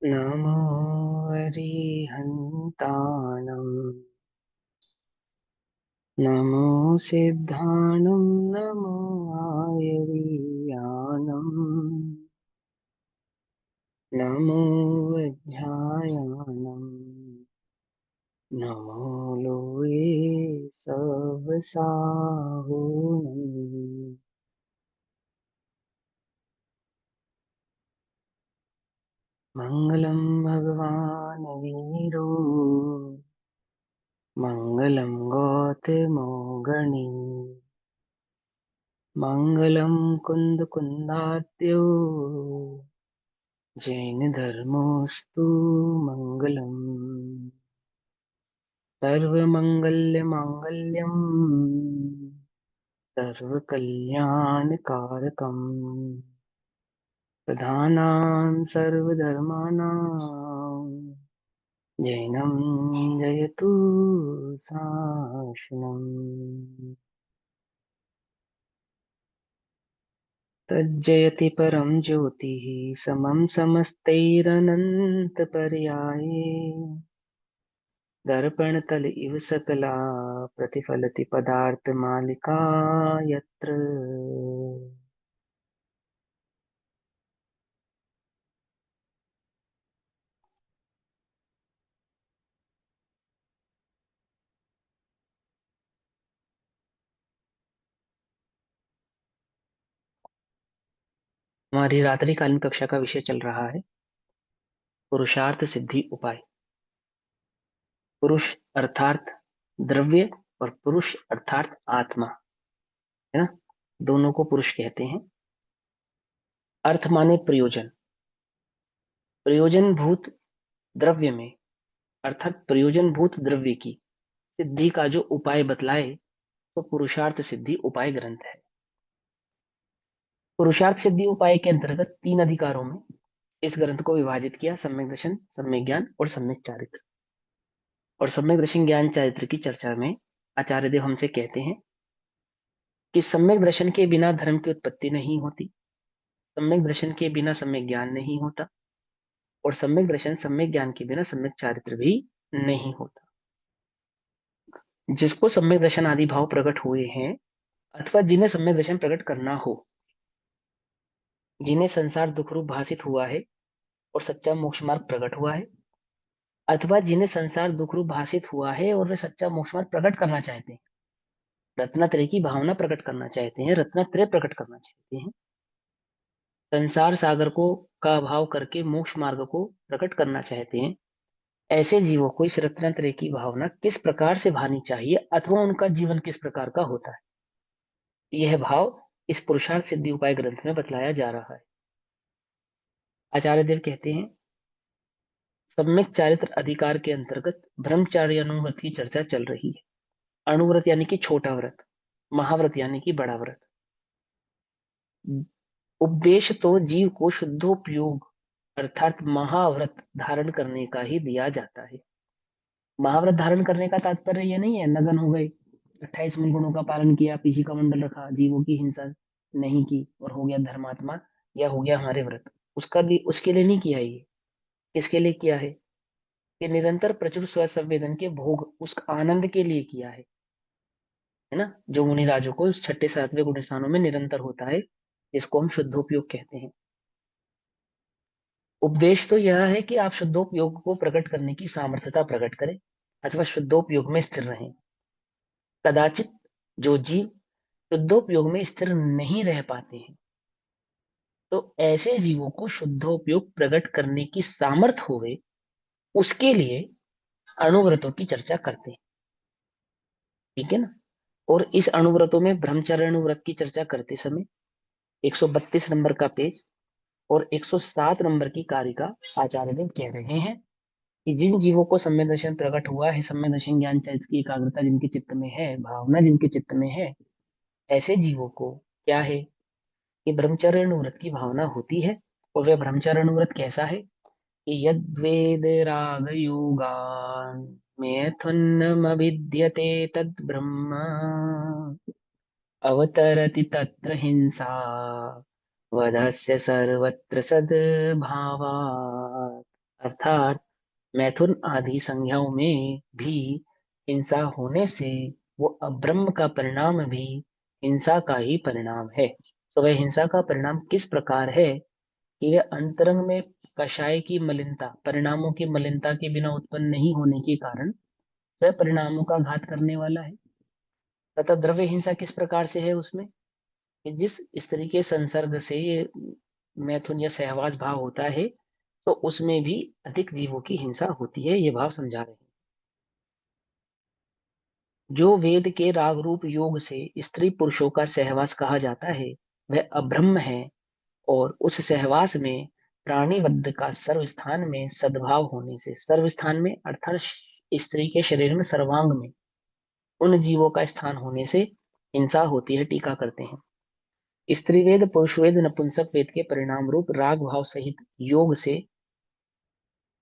नमो अरिहन्ताणं नमो सिद्धाणं नमो आयर्याणं नमो विद्यायाणं नमो लोये सवसाहुनं मङ्गलं भगवान् वीरो मङ्गलं गौतमो गणी मङ्गलं कुन्दकुन्दार्त्यो जैन धर्मोऽस्तु मङ्गलम् सर्वमङ्गल्यमाङ्गल्यम् सर्वकल्याणकारकम् प्रधानां सर्वधर्माणां जैनं जयतु शासनम् तज्जयति परं ज्योतिः समं समस्तैरनन्तपर्याये दर्पणतल इव सकला प्रतिफलति पदार्थमालिका यत्र। हमारी रात्रिकालीन कक्षा का विषय चल रहा है पुरुषार्थ सिद्धि उपाय। पुरुष अर्थात द्रव्य और पुरुष अर्थात आत्मा, है ना। दोनों को पुरुष कहते हैं। अर्थ माने प्रयोजन, प्रयोजन भूत द्रव्य में अर्थात प्रयोजन भूत द्रव्य की सिद्धि का जो उपाय बतलाए तो पुरुषार्थ सिद्धि उपाय ग्रंथ है। पुरुषार्थ सिद्धि उपाय के अंतर्गत 3 अधिकारों में इस ग्रंथ को विभाजित किया, सम्यक दर्शन, सम्यक ज्ञान और सम्यक चारित्र। और सम्यक दर्शन ज्ञान चारित्र की चर्चा में आचार्य देव हमसे कहते हैं कि सम्यक दर्शन के बिना धर्म की उत्पत्ति नहीं होती, सम्यक दर्शन के बिना सम्यक ज्ञान नहीं होता और सम्यक दर्शन सम्यक ज्ञान के बिना सम्यक चारित्र भी नहीं होता। जिसको सम्यक दर्शन आदि भाव प्रकट हुए हैं अथवा जिन्हें सम्यक दर्शन प्रकट करना हो, जिन्हें संसार दुख रूप भासित हुआ है और सच्चा मोक्ष मार्ग प्रकट हुआ है, अथवा जिन्हें संसार दुख रूप भासित हुआ है और वे सच्चा मोक्ष मार्ग प्रकट करना चाहते हैं, रत्नत्रय की भावना प्रकट करना चाहते हैं, रत्नत्रय प्रकट करना चाहते हैं, संसार सागर को का अभाव करके मोक्ष मार्ग को प्रकट करना चाहते हैं, ऐसे जीवों को इस रत्नत्रय की भावना किस प्रकार से भानी चाहिए अथवा उनका जीवन किस प्रकार का होता है, यह भाव इस पुरुषार्थ सिद्धि उपाय ग्रंथ में बतलाया जा रहा है। आचार्य देव कहते हैं सम्यक चारित्र अधिकार के अंतर्गत ब्रह्मचार्य अनुव्रत की चर्चा चल रही है। अणुव्रत यानी कि छोटा व्रत, महाव्रत यानी कि बड़ा व्रत। उपदेश तो जीव को शुद्धोपयोग अर्थात महाव्रत धारण करने का ही दिया जाता है। महाव्रत धारण करने का तात्पर्य यह नहीं है नगन हो गए, 28 गुणों का पालन किया, पीछे का मंडल रखा, जीवों की हिंसा नहीं की और हो गया धर्मात्मा या हो गया हमारे व्रत। उसके लिए नहीं किया ये। किसके लिए किया है कि निरंतर प्रचुर स्व संवेदन के भोग उस आनंद के लिए किया है ना, जो मुनि राजों को छठे सातवें गुण स्थानों में निरंतर होता है, जिसको हम शुद्धोपयोग कहते हैं। उपदेश तो यह है कि आप शुद्धोपयोग को प्रकट करने की सामर्थ्यता प्रकट करें अथवा शुद्धोपयोग में स्थिर रहें। कदाचित जो जीव शुद्धोपयोग में स्थिर नहीं रह पाते हैं तो ऐसे जीवों को शुद्धोपयोग प्रकट करने की सामर्थ्य होवे, उसके लिए अणुव्रतों की चर्चा करते हैं। ठीक है ना। और इस अणुव्रतों में ब्रह्मचर्य अणुव्रत की चर्चा करते समय 132 नंबर का पेज और 107 नंबर की कारिका आचार्य देव कह रहे हैं कि जिन जीवों को सम्यक दर्शन प्रकट हुआ है, सम्यक दर्शन ज्ञान चरित्र की एकाग्रता जिनके चित्त में है, भावना जिनके चित्त में है, ऐसे जीवों को क्या है कि ब्रह्मचर्य अनुव्रत की भावना होती है। और वह ब्रह्मचर्य अनुव्रत कैसा है कि यद वेद राग योगान मैथुनमभिद्यते तद ब्रह्म अवतरति तत्र हिंसा वधस्य सर्वत्र सद्भावा। अर्थात मैथुन आदि संज्ञाओं में भी हिंसा होने से वो अब्रह्म का परिणाम भी हिंसा का ही परिणाम है। तो वह हिंसा का परिणाम किस प्रकार है कि वह अंतरंग में कषाय की मलिनता, परिणामों की मलिनता के बिना उत्पन्न नहीं होने के कारण वह परिणामों का घात करने वाला है। तथा द्रव्य हिंसा किस प्रकार से है उसमें कि जिस स्त्री के संसर्ग से ये मैथुन या सहवास भाव होता है, तो उसमें भी अधिक जीवों की हिंसा होती है, ये भाव समझा रहे हैं। जो वेद के राग रूप योग से स्त्री पुरुषों का सहवास कहा जाता है, वह अब्रह्म है। और उस सहवास में प्राणिबद्ध का सर्व स्थान में सद्भाव होने से, सर्व स्थान में अर्थात स्त्री के शरीर में सर्वांग में उन जीवों का स्थान होने से हिंसा होती है, टीका करते हैं। स्त्री वेद पुरुष वेद नपुंसक वेद के परिणाम रूप राग भाव सहित योग से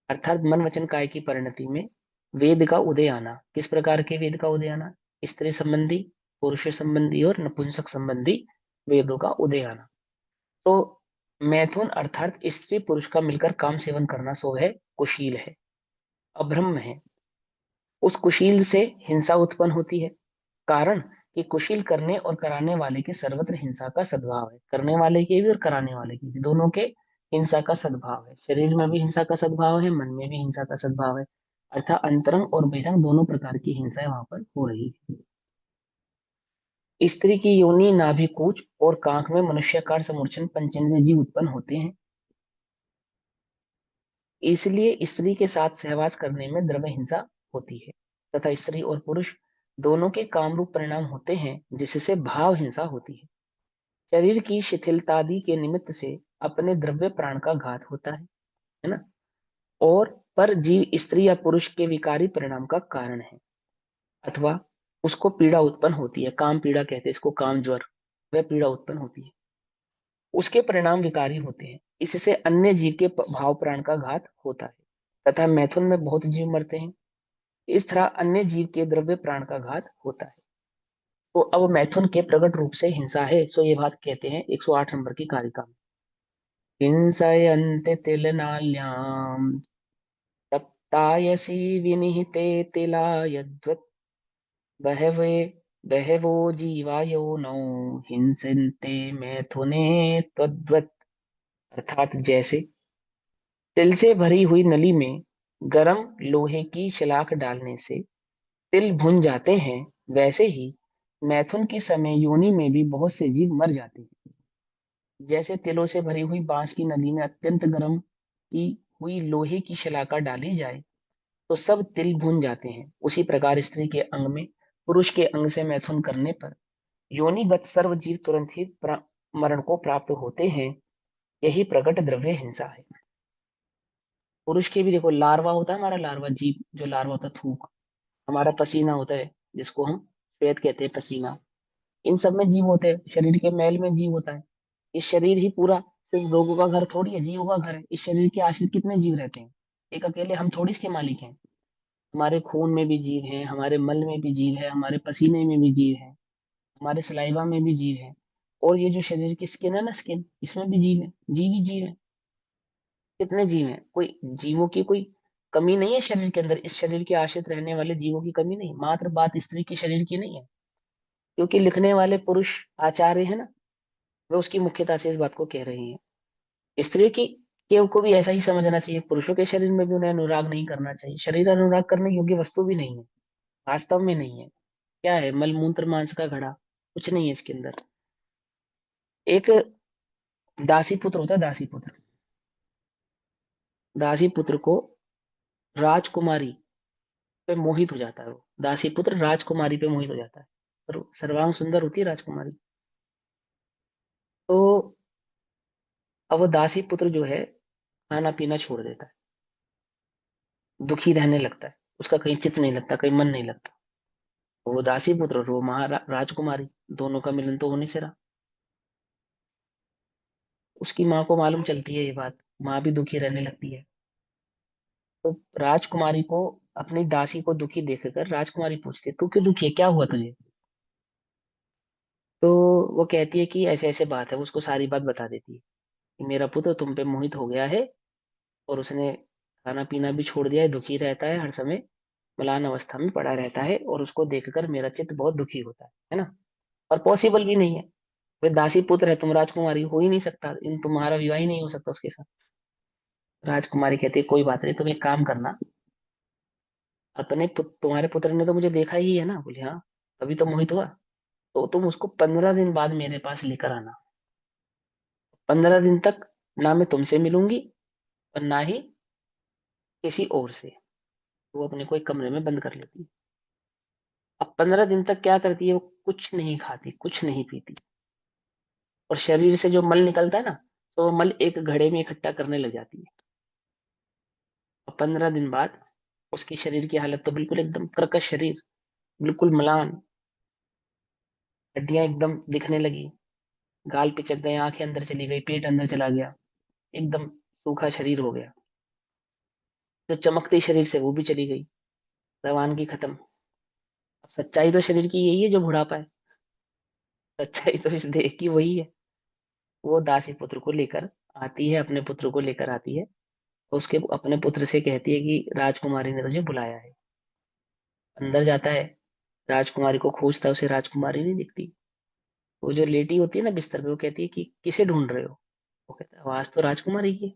अर्थात मन वचन काय की परिणति में वेद का उदय आना। किस प्रकार के वेद का उदय आना? स्त्री संबंधी, पुरुष संबंधी और नपुंसक संबंधी वेदों का उदय आना। तो मैथुन अर्थात स्त्री पुरुष का मिलकर काम सेवन करना सो है कुशील है, अब्रह्म है। उस कुशील से हिंसा उत्पन्न होती है। कारण कि कुशील करने और कराने वाले के सर्वत्र हिंसा का सद्भाव है, करने वाले के भी और कराने वाले के भी, दोनों के हिंसा का सद्भाव है। शरीर में भी हिंसा का सद्भाव है, मन में भी हिंसा का सद्भाव है। अर्थात अंतरंग और बहिरंग दोनों प्रकार की हिंसा वहां पर हो रही है। स्त्री की योनि नाभि कूच और कांख में मनुष्याकार समूर्छन पंचेंद्रिय जीव उत्पन्न होते हैं। इसलिए स्त्री के साथ सहवास करने में द्रव्य हिंसा होती है। तथा स्त्री और पुरुष दोनों के कामरूप परिणाम होते हैं, जिससे भाव हिंसा होती है। शरीर की शिथिलतादि के निमित्त से अपने द्रव्य प्राण का घात होता है ना। और पर जीव स्त्री या पुरुष के विकारी परिणाम का कारण है, अथवा उसको पीड़ा उत्पन्न होती है। काम पीड़ा कहते हैं इसको, काम ज्वर, वह पीड़ा उत्पन्न होती है, उसके परिणाम विकारी होते हैं। इससे अन्य जीव के भाव प्राण का घात होता है तथा मैथुन में बहुत जीव मरते हैं। इस तरह अन्य जीव के द्रव्य प्राण का घात होता है। तो अब मैथुन के प्रकट रूप से हिंसा है, सो ये बात कहते हैं 108 नंबर की कारिका में। हिंसयन्ते तिलनाल्याम् तप्तायसि विनिहिते तिलायद्वत् बहवे बहवो जीवा योनौ हिंसन्ते मैथुने त्वद्वत्। अर्थात जैसे तिल से भरी हुई नली में गरम लोहे की सलाख डालने से तिल भुन जाते हैं, वैसे ही मैथुन के समय योनि में भी बहुत से जीव मर जाते हैं। जैसे तिलों से भरी हुई बांस की नली में अत्यंत गर्म की हुई लोहे की शलाका डाली जाए तो सब तिल भुन जाते हैं, उसी प्रकार स्त्री के अंग में पुरुष के अंग से मैथुन करने पर योनिगत सर्व जीव तुरंत ही मरण को प्राप्त होते हैं। यही प्रकट द्रव्य हिंसा है। पुरुष के भी देखो, लार्वा होता है हमारा, लार्वा जीव जो लार्वा होता है, थूक, हमारा पसीना होता है जिसको हम श्वेत कहते हैं, पसीना, इन सब में जीव होते हैं। शरीर के मैल में जीव होता है। इस शरीर ही पूरा सिर्फ रोगों का घर थोड़ी है, जीवों का घर है। इस शरीर के आश्रित कितने जीव रहते हैं? एक अकेले हम थोड़ी इसके मालिक हैं। हमारे खून में भी जीव है, हमारे मल में भी जीव है, हमारे पसीने में भी जीव है, हमारे सलाइवा में भी जीव है। और ये जो शरीर की स्किन है ना, स्किन, इसमें भी जीव है, जीव ही जीव है। कितने जीव हैं? कोई जीवों की कोई कमी नहीं है शरीर के अंदर। इस शरीर के आश्रित रहने वाले जीवों की कमी नहीं। मात्र बात स्त्री के शरीर की नहीं है, क्योंकि लिखने वाले पुरुष आचार्य है ना, वे उसकी मुख्यता से इस बात को कह रही हैं। स्त्री की केव को भी ऐसा ही समझना चाहिए, पुरुषों के शरीर में भी उन्हें अनुराग नहीं करना चाहिए। शरीर अनुराग करने योग्य वस्तु भी नहीं है, वास्तव में नहीं है। क्या है? मलमूत्र मांस का घड़ा, कुछ नहीं है इसके अंदर। एक दासी पुत्र होता है, दासी पुत्र, दासी पुत्र को राजकुमारी पे मोहित हो जाता है। वो दासी पुत्र राजकुमारी पे मोहित हो जाता है, और सर्वांग सुंदर होती है राजकुमारी। तो अब वो दासी पुत्र जो है खाना पीना छोड़ देता है, दुखी रहने लगता है, उसका कहीं चित्त नहीं लगता, कहीं मन नहीं लगता। वो दासी पुत्र और वो राजकुमारी, दोनों का मिलन तो होने से रहा। उसकी माँ को मालूम चलती है ये बात, माँ भी दुखी रहने लगती है। तो राजकुमारी को, अपनी दासी को दुखी देखकर राजकुमारी पूछती है, तू क्यों दुखी है, क्या हुआ तुझे? तो वो कहती है कि ऐसे ऐसे बात है, वो उसको सारी बात बता देती है कि मेरा पुत्र तुम पे मोहित हो गया है, और उसने खाना पीना भी छोड़ दिया है, दुखी रहता है, हर समय म्लान अवस्था में पड़ा रहता है, और उसको देखकर मेरा चित्त बहुत दुखी होता है ना। और पॉसिबल भी नहीं है, वे दासी पुत्र है, तुम राजकुमारी हो ही नहीं सकता, इन तुम्हारा विवाह ही नहीं हो सकता उसके साथ। राजकुमारी कहती है कोई बात नहीं, तुम एक काम करना, अपने तुम्हारे पुत्र ने तो मुझे देखा ही है ना। बोले हाँ, अभी तो मोहित हुआ। तो तुम उसको 15 दिन बाद मेरे पास लेकर आना। 15 दिन तक ना मैं तुमसे मिलूंगी और ना ही किसी और से। वो अपने को एक कमरे में बंद कर लेती है। अब 15 दिन तक क्या करती है, वो कुछ नहीं खाती, कुछ नहीं पीती, और शरीर से जो मल निकलता है ना, तो वो मल एक घड़े में इकट्ठा करने लग जाती है। और 15 दिन बाद उसकी शरीर की हालत तो बिल्कुल एकदम कर्कश शरीर, बिल्कुल म्लान, हड्डियां एकदम दिखने लगी, गाल पिचक गए, आंखें अंदर चली गई, पेट अंदर चला गया, एकदम सूखा शरीर हो गया। जो चमकती शरीर से वो भी चली गई, रवानगी खत्म। अब सच्चाई तो शरीर की यही है जो बुढ़ापा है, सच्चाई तो इस देह की वही है। वो दासी पुत्र को लेकर आती है, अपने पुत्र को लेकर आती है, तो उसके अपने पुत्र से कहती है कि राजकुमारी ने तुझे बुलाया है। अंदर जाता है, राजकुमारी को खोजता है, उसे राजकुमारी नहीं दिखती। वो जो लेटी होती है ना बिस्तर पे, वो कहती है कि किसे ढूंढ रहे हो। वो कहता है आवाज तो राजकुमारी की है,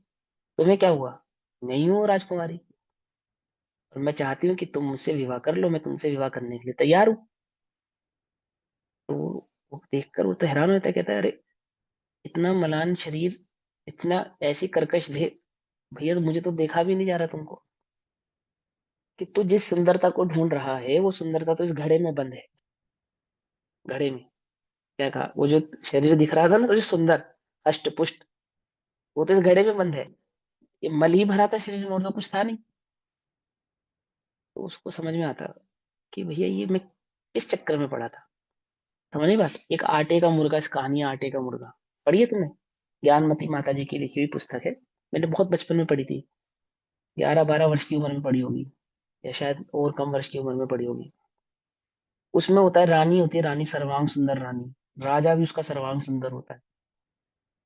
तुम्हें क्या हुआ। मैं ही हूँ राजकुमारी, और मैं चाहती हूँ कि तुम मुझसे विवाह कर लो, मैं तुमसे विवाह करने के लिए तैयार हूँ। तो वो देखकर वो तो हैरान होता है, कहता है अरे इतना मलान शरीर, इतना ऐसी कर्कश देह, भैया तो मुझे तो देखा भी नहीं जा रहा तुमको, कि तू जिस सुंदरता को ढूंढ रहा है वो सुंदरता तो इस घड़े में बंद है। घड़े में क्या कहा, वो जो शरीर दिख रहा था ना तुझे सुंदर, हष्ट पुष्ट, वो तो इस घड़े में बंद है। ये मल ही भरा था शरीर में, और तो कुछ था नहीं। तो उसको समझ में आता कि भैया ये मैं किस चक्कर में पड़ा था। समझ नहीं बात, एक आटे का मुर्गा, इस कहानी है आटे का मुर्गा, पढ़ी है तुमने? ज्ञानमती माता जी की लिखी हुई पुस्तक है, मैंने बहुत बचपन में पढ़ी थी, 11-12 वर्ष की उम्र में पढ़ी होगी, या शायद और कम वर्ष की उम्र में पढ़ी होगी। उसमें होता है, रानी होती है, रानी सर्वांग सुंदर रानी, राजा भी उसका सर्वांग सुंदर होता है,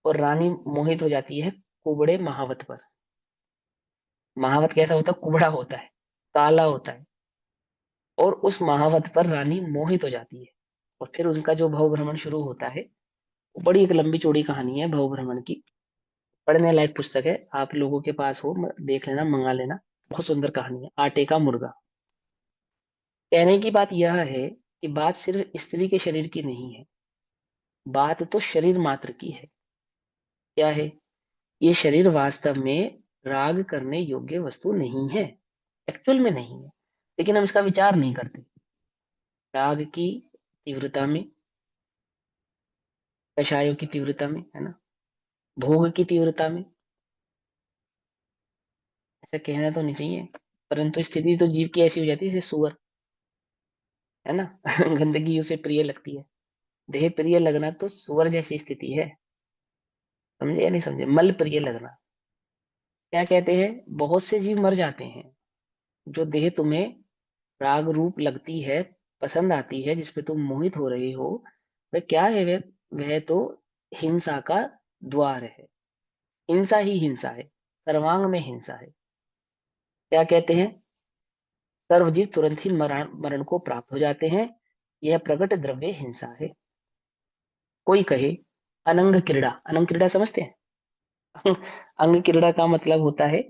और रानी मोहित हो जाती है कुबड़े महावत पर। महावत कैसा होता है, कुबड़ा होता है, काला होता है, और उस महावत पर रानी मोहित हो जाती है। और फिर उनका जो भव भ्रमण शुरू होता है, वो बड़ी एक लंबी चौड़ी कहानी है भव भ्रमण की, पढ़ने लायक पुस्तक है, आप लोगों के पास हो देख लेना, मंगा लेना। बहुत सुंदर कहानी है आटे का मुर्गा। कहने की बात यह है कि बात सिर्फ स्त्री के शरीर की नहीं है, बात तो शरीर मात्र की है। क्या है, ये शरीर वास्तव में राग करने योग्य वस्तु नहीं है, एक्चुअल में नहीं है, लेकिन हम इसका विचार नहीं करते। राग की तीव्रता में, कषायों की तीव्रता में, है ना, भोग की तीव्रता में, ऐसा कहना तो नहीं चाहिए, परंतु स्थिति तो जीव की ऐसी हो जाती है जैसे सुअर, है ना। गंदगी उसे प्रिय लगती है, देह प्रिय लगना तो सुअर जैसी स्थिति है। समझे या नहीं समझे, मल प्रिय लगना। क्या कहते हैं, बहुत से जीव मर जाते हैं, जो देह तुम्हें राग रूप लगती है, पसंद आती है, जिसपे तुम मोहित हो रहे हो, वह क्या है, वह तो हिंसा का द्वार है। हिंसा ही हिंसा है, सर्वांग में हिंसा है। क्या कहते हैं, सर्वजीव तुरंत ही मरण मरण को प्राप्त हो जाते हैं, यह प्रकट द्रव्य हिंसा है। कोई कहे अनंग क्रीड़ा, अनंग क्रीड़ा समझते हैं? अंग क्रीड़ा का मतलब होता है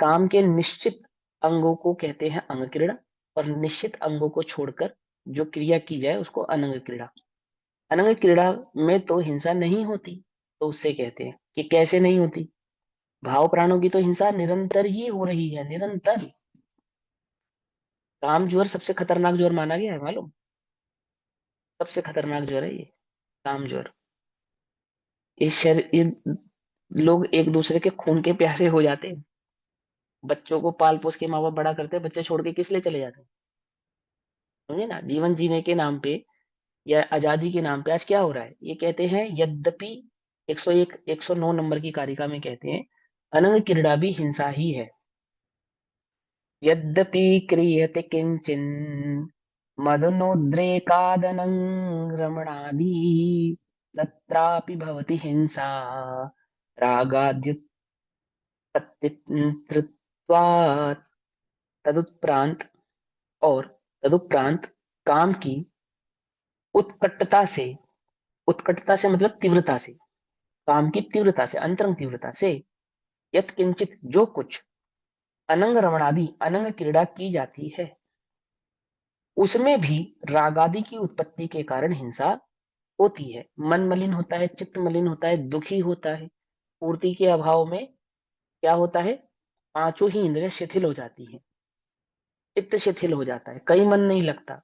काम के निश्चित अंगों को कहते हैं अंग क्रीड़ा, और निश्चित अंगों को छोड़कर जो क्रिया की जाए उसको अनंग क्रीड़ा। अनंग क्रीड़ा में तो हिंसा नहीं होती, तो उससे कहते हैं कि कैसे नहीं होती, भाव प्राणों की तो हिंसा निरंतर ही हो रही है, निरंतर। काम ज्वर सबसे खतरनाक ज्वर माना गया है, मालूम? सबसे खतरनाक ज्वर है ये, काम ज्वर। इस शरीर लोग एक दूसरे के खून के प्यासे हो जाते हैं। बच्चों को पाल पोस के माँ बाप बड़ा करते हैं, बच्चे छोड़ के किस लिए चले जाते हैं? समझे ना, जीवन जीने के नाम पे या आजादी के नाम पे आज क्या हो रहा है, ये कहते हैं यद्यपि 101 109 नंबर की कारिका में कहते हैं अनंग क्रीड़ा भी हिंसा ही है। यद्यपि क्रियते किंचन मदनोद्रेकादनंग रमणादि, तत्रापि भवति हिंसा रागाद्युत्पत्तितृ त्वात् तदुत्प्रांत और तदुपरांत काम की उत्कटता से, उत्कटता से मतलब तीव्रता से, काम की तीव्रता से, अंतरंग तीव्रता से, यत किंचित जो कुछ अनंग रमणादि अनंग क्रीड़ा की जाती है, उसमें भी रागादि की उत्पत्ति के कारण हिंसा होती है। मन मलिन होता है, चित्त मलिन होता है, दुखी होता है, पूर्ति के अभाव में क्या होता है, पांचों ही इंद्रियां शिथिल हो जाती हैं, चित्त शिथिल हो जाता है, कहीं मन नहीं लगता।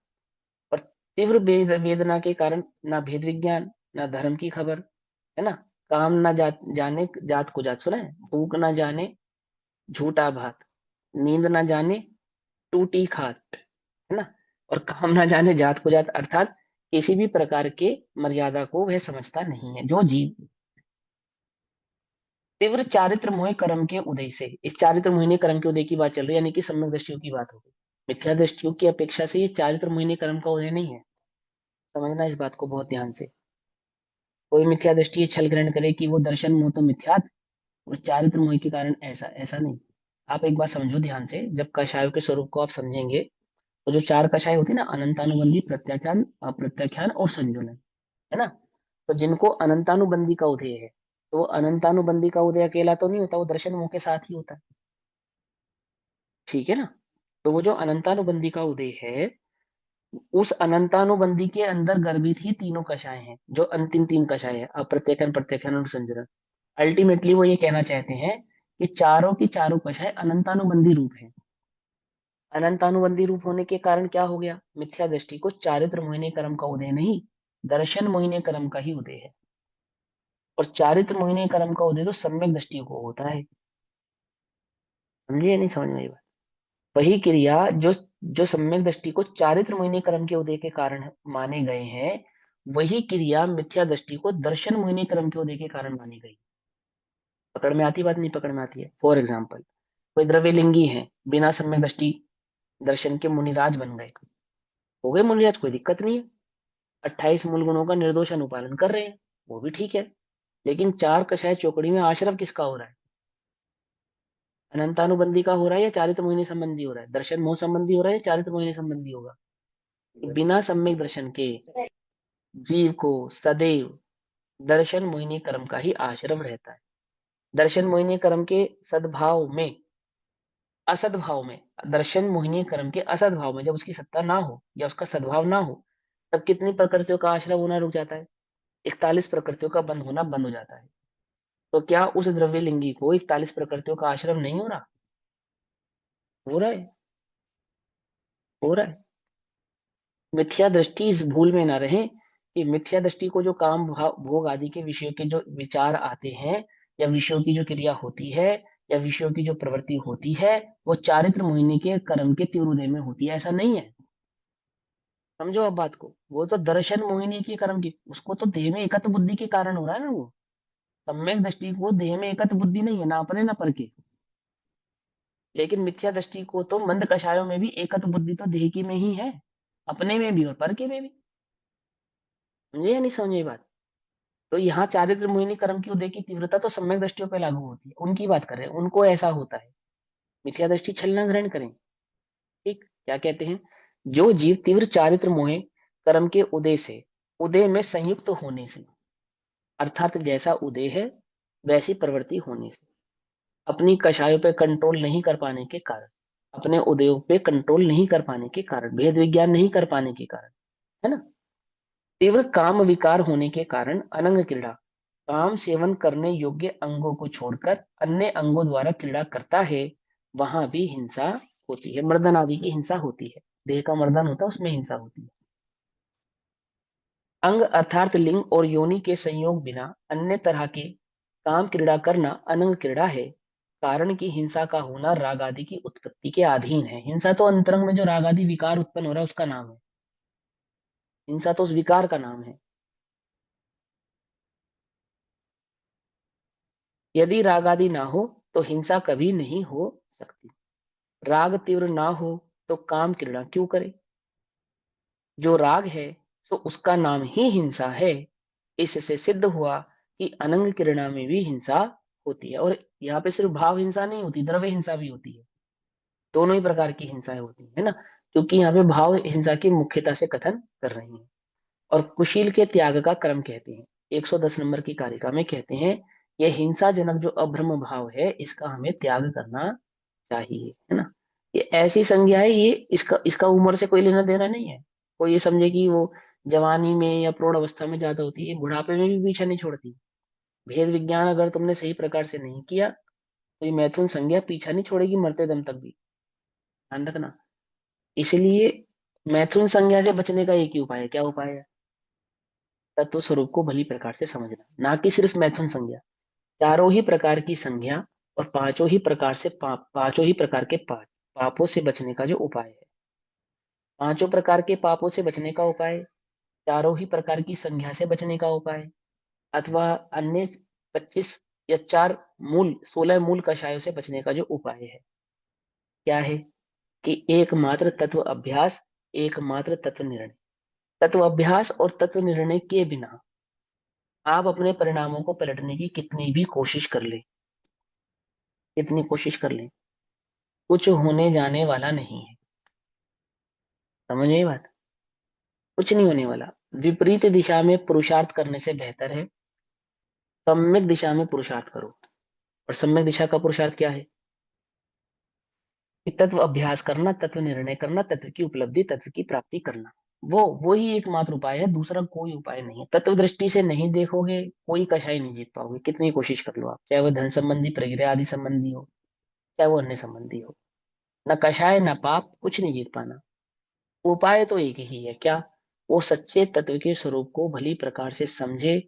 और तीव्र वेदना के कारण ना भेद विज्ञान, ना धर्म की खबर, है ना, काम ना जाने जात को जात, सुना है, भूख ना जाने झूठा भात, नींद ना जाने टूटी खाट, है ना, और काम ना जाने जात को जात, अर्थात किसी भी प्रकार के मर्यादा को वह समझता नहीं है जो जीव तीव्र चारित्र मोह कर्म के उदय से, इस चारित्र मोहिनी कर्म के उदय की बात चल रही है, यानी कि सम्यक दृष्टियों की बात होगी। मिथ्या दृष्टियों की अपेक्षा से ये चारित्र मोहिनी कर्म का उदय नहीं है, समझना इस बात को बहुत ध्यान से। कोई मिथ्या दृष्टि ये छल ग्रहण करे कि वो दर्शन मोह तो मिथ्यात और चारित्र मोह के कारण ऐसा, ऐसा नहीं। आप एक बात समझो ध्यान से, जब कषायों के स्वरूप को आप समझेंगे, तो जो चार कषाय होती है ना, अनंतानुबंधी, प्रत्याख्यान, अप्रत्याख्यान और संजुलन, है ना, तो जिनको अनंतानुबंधी का उदय है, तो वो अनंतानुबंधी का उदय अकेला तो नहीं होता, वो दर्शन मोह के साथ ही होता है, ठीक है ना। तो वो जो अनंतानुबंधी का उदय है, उस अनंतानुबंधी के अंदर गर्भित ही तीनों कषाय हैं, जो अंतिम तीन कषाय है, अप्रत्याख्यान, प्रत्याख्यान और संजरण। अल्टीमेटली वो ये कहना चाहते हैं कि चारों की चारों कषाय अनंतानुबंधी रूप है। अनंतानुबंधी रूप होने के कारण क्या हो गया, मिथ्या दृष्टि को चारित्र मोहिनी कर्म का उदय नहीं, दर्शन मोहिनी कर्म का ही उदय है। और चारित्र मोहिनी कर्म का उदय तो सम्यक दृष्टि को होता है, समझिए नहीं समझ में आई बात। वही क्रिया जो जो सम्यक दृष्टि को चारित्र मोहिनी कर्म के उदय के कारण माने गए हैं, वही क्रिया मिथ्या दृष्टि को दर्शन मोहिनी कर्म के उदय के कारण मानी गई। पकड़ में आती बात, नहीं पकड़ में आती है। फॉर एग्जाम्पल, कोई द्रव्यलिंगी है, बिना सम्यक दृष्टि दर्शन के मुनिराज बन गए, हो गए मुनिराज, कोई दिक्कत नहीं है, 28 मूल गुणों का निर्दोष अनुपालन कर रहे हैं, वो भी ठीक है। लेकिन चार कषाय चौकड़ी में आश्रव किसका हो रहा है, अनंतानुबंधी का हो रहा है या चारित्र मोहिनी संबंधी हो रहा है, दर्शन मोह संबंधी हो रहा है या चारित्र मोहिनी संबंधी होगा। बिना सम्यक दर्शन के जीव को सदैव दर्शन मोहिनी कर्म का ही आश्रम रहता है। दर्शन मोहिनी कर्म के सद्भाव में, असद्भाव में, दर्शन मोहिनी कर्म के असद्भाव में, जब उसकी सत्ता ना हो या उसका सद्भाव ना हो, तब कितनी प्रकृतियों का आश्रय होना रुक जाता है, 41 प्रकृतियों का बंद होना बंद हो जाता है। तो क्या उस द्रव्य लिंगी को 41 प्रकृतियों का आश्रम नहीं हो रहा, हो रहा है, हो रहा है। मिथ्या दृष्टि इस भूल में ना रहे कि मिथ्या दृष्टि को जो काम भोग आदि के विषयों के जो विचार आते हैं, या विषयों की जो क्रिया होती है, या विषयों की जो प्रवृत्ति होती है, वो चारित्र मोहिनी के कर्म के तीव्रोदय में होती है, ऐसा नहीं है। समझो अब बात को, वो तो दर्शन मोहिनी की कर्म की, उसको तो देह में एकत्व बुद्धि के कारण हो रहा है ना वो। सम्यक दृष्टि को देह में एकत्व बुद्धि नहीं है, ना अपने ना पर के। लेकिन मिथ्या दृष्टि को तो मंद कषायों में भी एकत्व बुद्धि तो देह की में ही है, अपने में भी और पर के में भी। समझे या नहीं समझे ये बात। तो यहाँ चारित्र मोहिनी कर्म की उदय की तीव्रता तो सम्यक दृष्टियों पर लागू होती है, उनकी बात कर रहे हैं, उनको ऐसा होता है। मिथ्या दृष्टि छलना ग्रहण करें, ठीक, क्या कहते हैं, जो जीव तीव्र चारित्र मोह कर्म के उदय से, उदय में संयुक्त होने से, अर्थात जैसा उदय है वैसी प्रवृत्ति होने से, अपनी कषायों पे कंट्रोल नहीं कर पाने के कारण, अपने उदयों पे कंट्रोल नहीं कर पाने के कारण, भेद विज्ञान नहीं कर पाने के कारण, है ना, तीव्र काम विकार होने के कारण अनंग क्रीड़ा, काम सेवन करने योग्य अंगों को छोड़कर अन्य अंगों द्वारा क्रीड़ा करता है, वहां भी हिंसा होती है, मर्दन आदि की हिंसा होती है, देह का मर्दन होता है उसमें हिंसा होती है। अंग अर्थात लिंग और योनि के संयोग बिना अन्य तरह के काम क्रीड़ा करना अनंग क्रीड़ा है। कारण की हिंसा का होना राग आदि की उत्पत्ति के अधीन है। हिंसा तो अंतरंग में जो राग आदि विकार उत्पन्न हो रहा है उसका नाम है, हिंसा तो उस विकार का नाम है। यदि राग आदि ना हो तो हिंसा कभी नहीं हो सकती। राग तीव्र ना हो तो काम क्रीड़ा क्यों करे, जो राग है तो उसका नाम ही हिंसा है। इससे सिद्ध हुआ कि अनंग क्रीड़ा में भी हिंसा होती है। और यहाँ पे सिर्फ भाव हिंसा नहीं होती, द्रव्य हिंसा भी होती है। दोनों ही प्रकार की हिंसाएं होती है ना, क्योंकि यहाँ पे भाव हिंसा की मुख्यता से कथन कर रही हैं। और कुशील के त्याग का क्रम कहते हैं, 110 नंबर की कारिका में कहते हैं, यह हिंसा जनक जो अभ्रम भाव है इसका हमें त्याग करना चाहिए, है ना। ये ऐसी संज्ञा है, ये इसका इसका उम्र से कोई लेना देना नहीं है। कोई ये समझे कि वो जवानी में या प्रौढ़ अवस्था में ज्यादा होती है, ये बुढ़ापे में भी पीछा नहीं छोड़ती। भेद विज्ञान अगर तुमने सही प्रकार से नहीं किया तो ये मैथुन संज्ञा पीछा नहीं छोड़ेगी मरते दम तक भी, ध्यान रखना। इसलिए मैथुन संज्ञा से बचने का एक ही उपाय है, क्या उपाय है? तत्व स्वरूप को भली प्रकार से समझना, ना कि सिर्फ मैथुन संज्ञा, चारों ही प्रकार की संज्ञा और पांचों ही प्रकार से पांचों ही प्रकार के पापों से बचने का जो उपाय है। पांचों प्रकार के पापों से बचने का उपाय, चारों ही प्रकार की संज्ञा से बचने का उपाय, अथवा अन्य 25 या 16 मूल कषायों से बचने का जो उपाय है, क्या है? कि एकमात्र तत्व अभ्यास, एकमात्र तत्व निर्णय। तत्व अभ्यास और तत्व निर्णय के बिना आप अपने परिणामों को पलटने की कितनी भी कोशिश कर ले, कितनी कोशिश कर ले, कुछ होने जाने वाला नहीं है। समझ में ये बात? कुछ नहीं होने वाला। विपरीत दिशा में पुरुषार्थ करने से बेहतर है सम्यक दिशा में पुरुषार्थ करो। और सम्यक दिशा का पुरुषार्थ क्या है? कि तत्व अभ्यास करना, तत्व निर्णय करना, तत्व की उपलब्धि, तत्व की प्राप्ति करना। वो ही एकमात्र उपाय है, दूसरा कोई उपाय नहीं है। तत्व दृष्टि से नहीं देखोगे कोई कषाय नहीं जीत पाओगे, कितनी कोशिश कर लो आप, चाहे वो धन संबंधी, प्रक्रिया आदि संबंधी हो, चाहे वो अन्य संबंधी हो। न कषाय न पाप, कुछ नहीं जीत पाना। उपाय तो एक ही है, क्या? वो सच्चे तत्व के स्वरूप को भली प्रकार से समझे,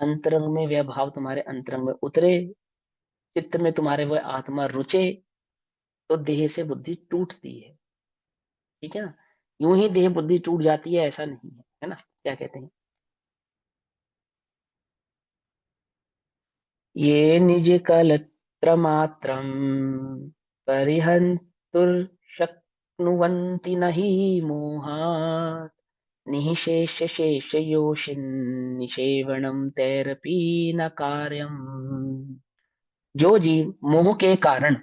अंतरंग में वह भाव तुम्हारे अंतरंग में उतरे, चित्त में तुम्हारे वह आत्मा रुचे, तो देह से बुद्धि टूटती है। ठीक है ना। यूं ही देह बुद्धि टूट जाती है ऐसा नहीं है, है ना। क्या कहते हैं? ये निज कलत्र मात्रम परिहंतुर शक्नुवन्ति नहि मोहात् निःशेष शेष योषिन् निषेवणम तैरपि न कार्यम। जो जीव मोह के कारण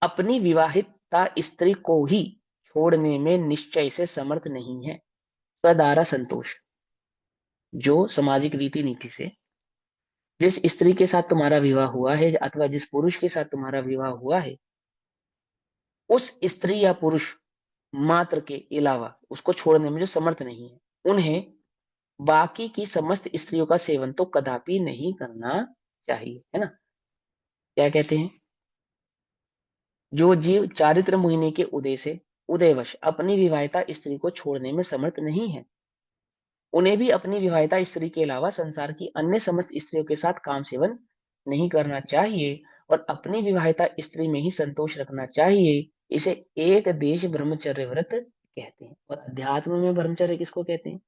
अपनी विवाहिता स्त्री को ही छोड़ने में निश्चय से समर्थ नहीं है, स्वदारा संतोष, जो सामाजिक रीति नीति से जिस स्त्री के साथ तुम्हारा विवाह हुआ है अथवा जिस पुरुष के साथ तुम्हारा विवाह हुआ है, उस स्त्री या पुरुष मात्र के अलावा उसको छोड़ने में जो समर्थ नहीं है, उन्हें बाकी की समस्त स्त्रियों का सेवन तो कदापि नहीं करना चाहिए, है ना। क्या कहते हैं? जो जीव चारित्र मोहिनी के उदय से उदयवश अपनी विवाहिता स्त्री को छोड़ने में समर्थ नहीं है, उन्हें भी अपनी विवाहिता स्त्री के अलावा संसार की अन्य समस्त स्त्रियों के साथ काम सेवन नहीं करना चाहिए और अपनी विवाहिता स्त्री में ही संतोष रखना चाहिए। इसे एक देश ब्रह्मचर्य व्रत कहते हैं। और अध्यात्म में ब्रह्मचर्य किसको कहते हैं?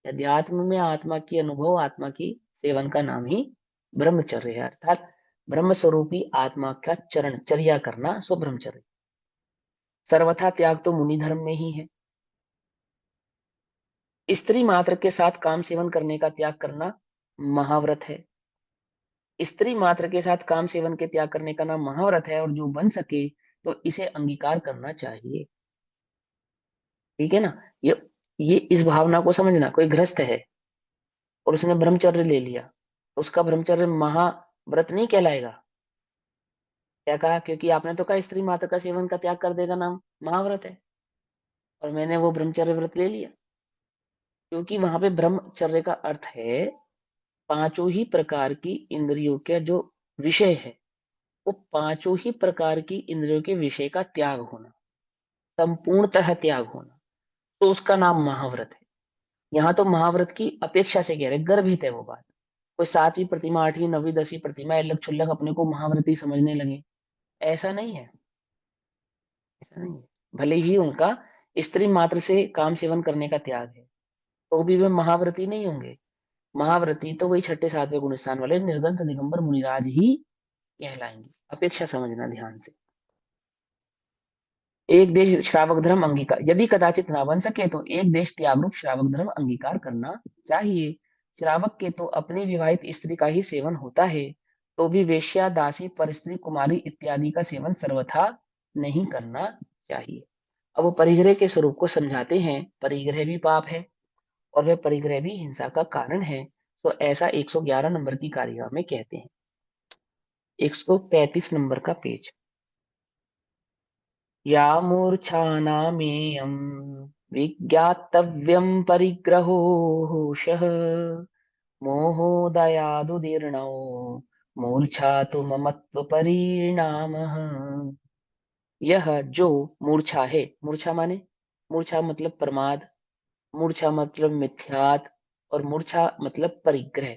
अध्यात्म में आत्मा की अनुभव, आत्मा की सेवन का नाम ही ब्रह्मचर्य है, अर्थात ब्रह्म स्वरूपी आत्मा का चरण चर्या करना सो ब्रह्मचर्य। सर्वथा त्याग तो मुनि धर्म में ही है। स्त्री मात्र के साथ काम सेवन करने का त्याग करना महाव्रत है। स्त्री मात्र के साथ काम सेवन के त्याग करने का नाम महाव्रत है, और जो बन सके तो इसे अंगीकार करना चाहिए। ठीक है ना। ये ये इस भावना को समझना, कोई गृहस्थ है और उसने ब्रह्मचर्य ले लिया तो उसका ब्रह्मचर्य महाव्रत नहीं कहलाएगा। क्या कहा? क्योंकि आपने तो कहा स्त्री मात्र का सेवन का त्याग कर देगा नाम महाव्रत है, और मैंने वो ब्रह्मचर्य व्रत ले लिया। क्योंकि वहां पे ब्रह्मचर्य का अर्थ है पांचों ही प्रकार की इंद्रियों के जो विषय है, वो पांचों ही प्रकार की इंद्रियों के विषय का त्याग होना, संपूर्णतः त्याग होना, तो उसका नाम महाव्रत है। यहाँ तो महाव्रत की अपेक्षा से कह रहे, गर्भित है वो बात। कोई सातवीं प्रतिमा, आठवीं, नवीं, 10वीं प्रतिमा अल्लग छुल्लक अपने को महाव्रती समझने लगे, ऐसा नहीं है। ऐसा नहीं है। भले ही उनका स्त्री मात्र से काम सेवन करने का त्याग है, तो भी वे महाव्रती नहीं होंगे। महाव्रती तो वही छठे सातवें गुण स्थान वाले निर्गंथ दिगंबर मुनिराज ही कहलाएंगे। अपेक्षा समझना ध्यान से। एक देश श्रावक धर्म अंगीकार, यदि कदाचित ना बन सके तो एक देश त्याग रूप श्रावक धर्म अंगीकार करना चाहिए। श्रावक के तो अपनी विवाहित स्त्री का ही सेवन होता है, तो भी वेश्या, दासी, परस्त्री, कुमारी इत्यादि का सेवन सर्वथा नहीं करना चाहिए। अब वो परिग्रह के स्वरूप को समझाते हैं। परिग्रह भी पाप है और वह परिग्रह भी हिंसा का कारण है। तो ऐसा 111 नंबर की कारिका में कहते हैं। 135 नंबर का पेज। या मूर्छानामेयं विज्ञातव्यं परिग्रहोषः मोहोदयादुदीर्णो मूर्छा तु ममत्व परिणामः। यह जो मूर्छा है, मूर्छा माने, मूर्छा मतलब प्रमाद, मूर्छा मतलब मिथ्यात, और मूर्छा मतलब परिग्रह।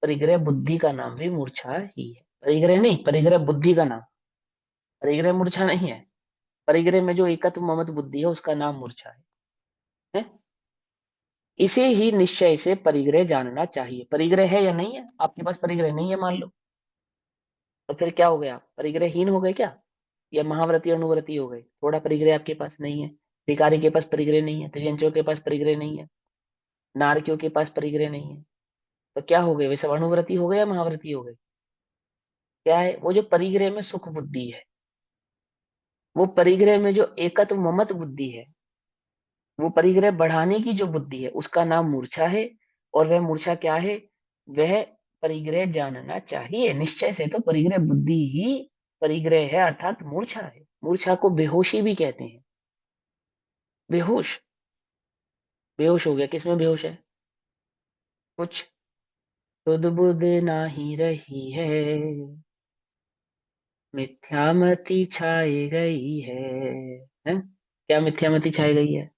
परिग्रह बुद्धि का नाम भी मूर्छा ही है। परिग्रह नहीं, परिग्रह बुद्धि का नाम। परिग्रह मूर्छा नहीं है। परिग्रह में जो एकत्व ममत्व बुद्धि है उसका नाम मूर्छा है? इसे ही निश्चय से परिग्रह जानना चाहिए। परिग्रह है या नहीं है? आपके पास परिग्रह नहीं है मान लो, तो फिर क्या हो गया? परिग्रहहीन हो गए क्या? या महाव्रती अनुव्रती हो गए? थोड़ा परिग्रह आपके पास नहीं है। भिखारी के पास परिग्रह नहीं है, त्रियंचियों के पास परिग्रह नहीं है, नारकियों के पास परिग्रह नहीं है, तो क्या हो गए? वे सब अनुव्रती हो गए या महाव्रती हो गए? क्या है वो? जो परिग्रह में सुख बुद्धि है, वो परिग्रह में जो एकत्व ममत्व बुद्धि है, वो परिग्रह बढ़ाने की जो बुद्धि है उसका नाम मूर्छा है। और वह मूर्छा क्या है? वह परिग्रह जानना चाहिए निश्चय से। तो परिग्रह बुद्धि ही परिग्रह है, अर्थात मूर्छा है। मूर्छा को बेहोशी भी कहते हैं। बेहोश, बेहोश हो गया। किसमें बेहोश है? कुछ सुध बुध नाही रही है, मिथ्यामति छाई गई है? क्या मिथ्यामति छाई गई है?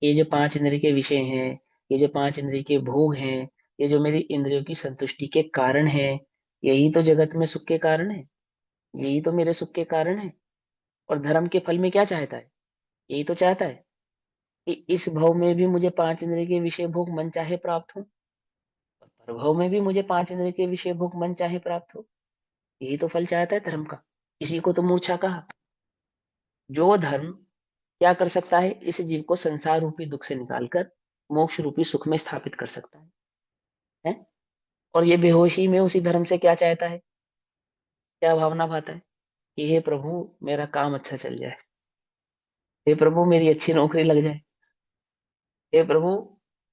ये जो पांच इंद्रिय के विषय हैं, ये जो पांच इंद्रिय के भोग हैं, ये जो मेरी इंद्रियों की संतुष्टि के कारण है, यही तो जगत में सुख के कारण है, यही तो मेरे सुख के कारण है। और धर्म के फल में क्या चाहता है? यही तो चाहता है कि इस भव में भी मुझे पांच इंद्रिय के विषय भोग मन चाहे प्राप्त हो, और परभव में भी मुझे पांच इंद्रिय के विषय भोग मन चाहे प्राप्त हो। यही तो फल चाहता है धर्म का। इसी को तो मूर्छा कहा। जो धर्म क्या कर सकता है? इस जीव को संसार रूपी दुख से निकालकर मोक्ष रूपी सुख में स्थापित कर सकता है? और ये बेहोशी में उसी धर्म से क्या चाहता है? क्या भावना भाता है? कि हे प्रभु, मेरा काम अच्छा चल जाए, हे प्रभु मेरी अच्छी नौकरी लग जाए, हे प्रभु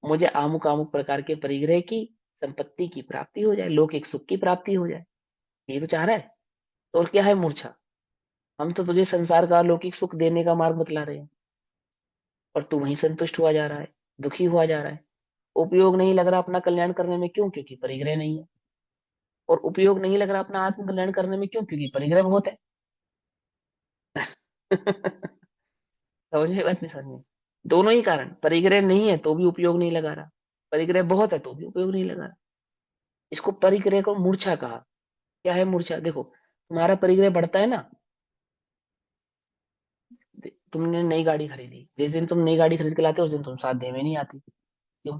मुझे आमुक आमुक प्रकार के परिग्रह की संपत्ति की प्राप्ति हो जाए, लौकिक सुख की प्राप्ति हो जाए। ये तो चाह रहा है। तो और क्या है मूर्छा? हम तो तुझे संसार का लौकिक सुख देने का मार्ग बतला रहे हैं, और तू वहीं संतुष्ट हुआ जा रहा है, दुखी हुआ जा रहा है। उपयोग नहीं लग रहा अपना कल्याण करने में, क्यों? क्योंकि परिग्रह नहीं है। और उपयोग नहीं लग रहा अपना आत्म कल्याण करने में, क्यों? क्योंकि परिग्रह बहुत है। समझ में बात? नहीं समझ में? दोनों ही कारण। परिग्रह नहीं है तो भी उपयोग नहीं लगा रहा, परिग्रह बहुत है तो भी उपयोग नहीं लगा रहा। इसको परिग्रह को मूर्छा कहा। क्या है मूर्छा? देखो, तुम्हारा परिग्रह बढ़ता है ना। तुमने नई गाड़ी खरीदी, जिस दिन तुम नई गाड़ी खरीद के लाते हो उस दिन तुम साथ दे में नहीं आती। क्यों?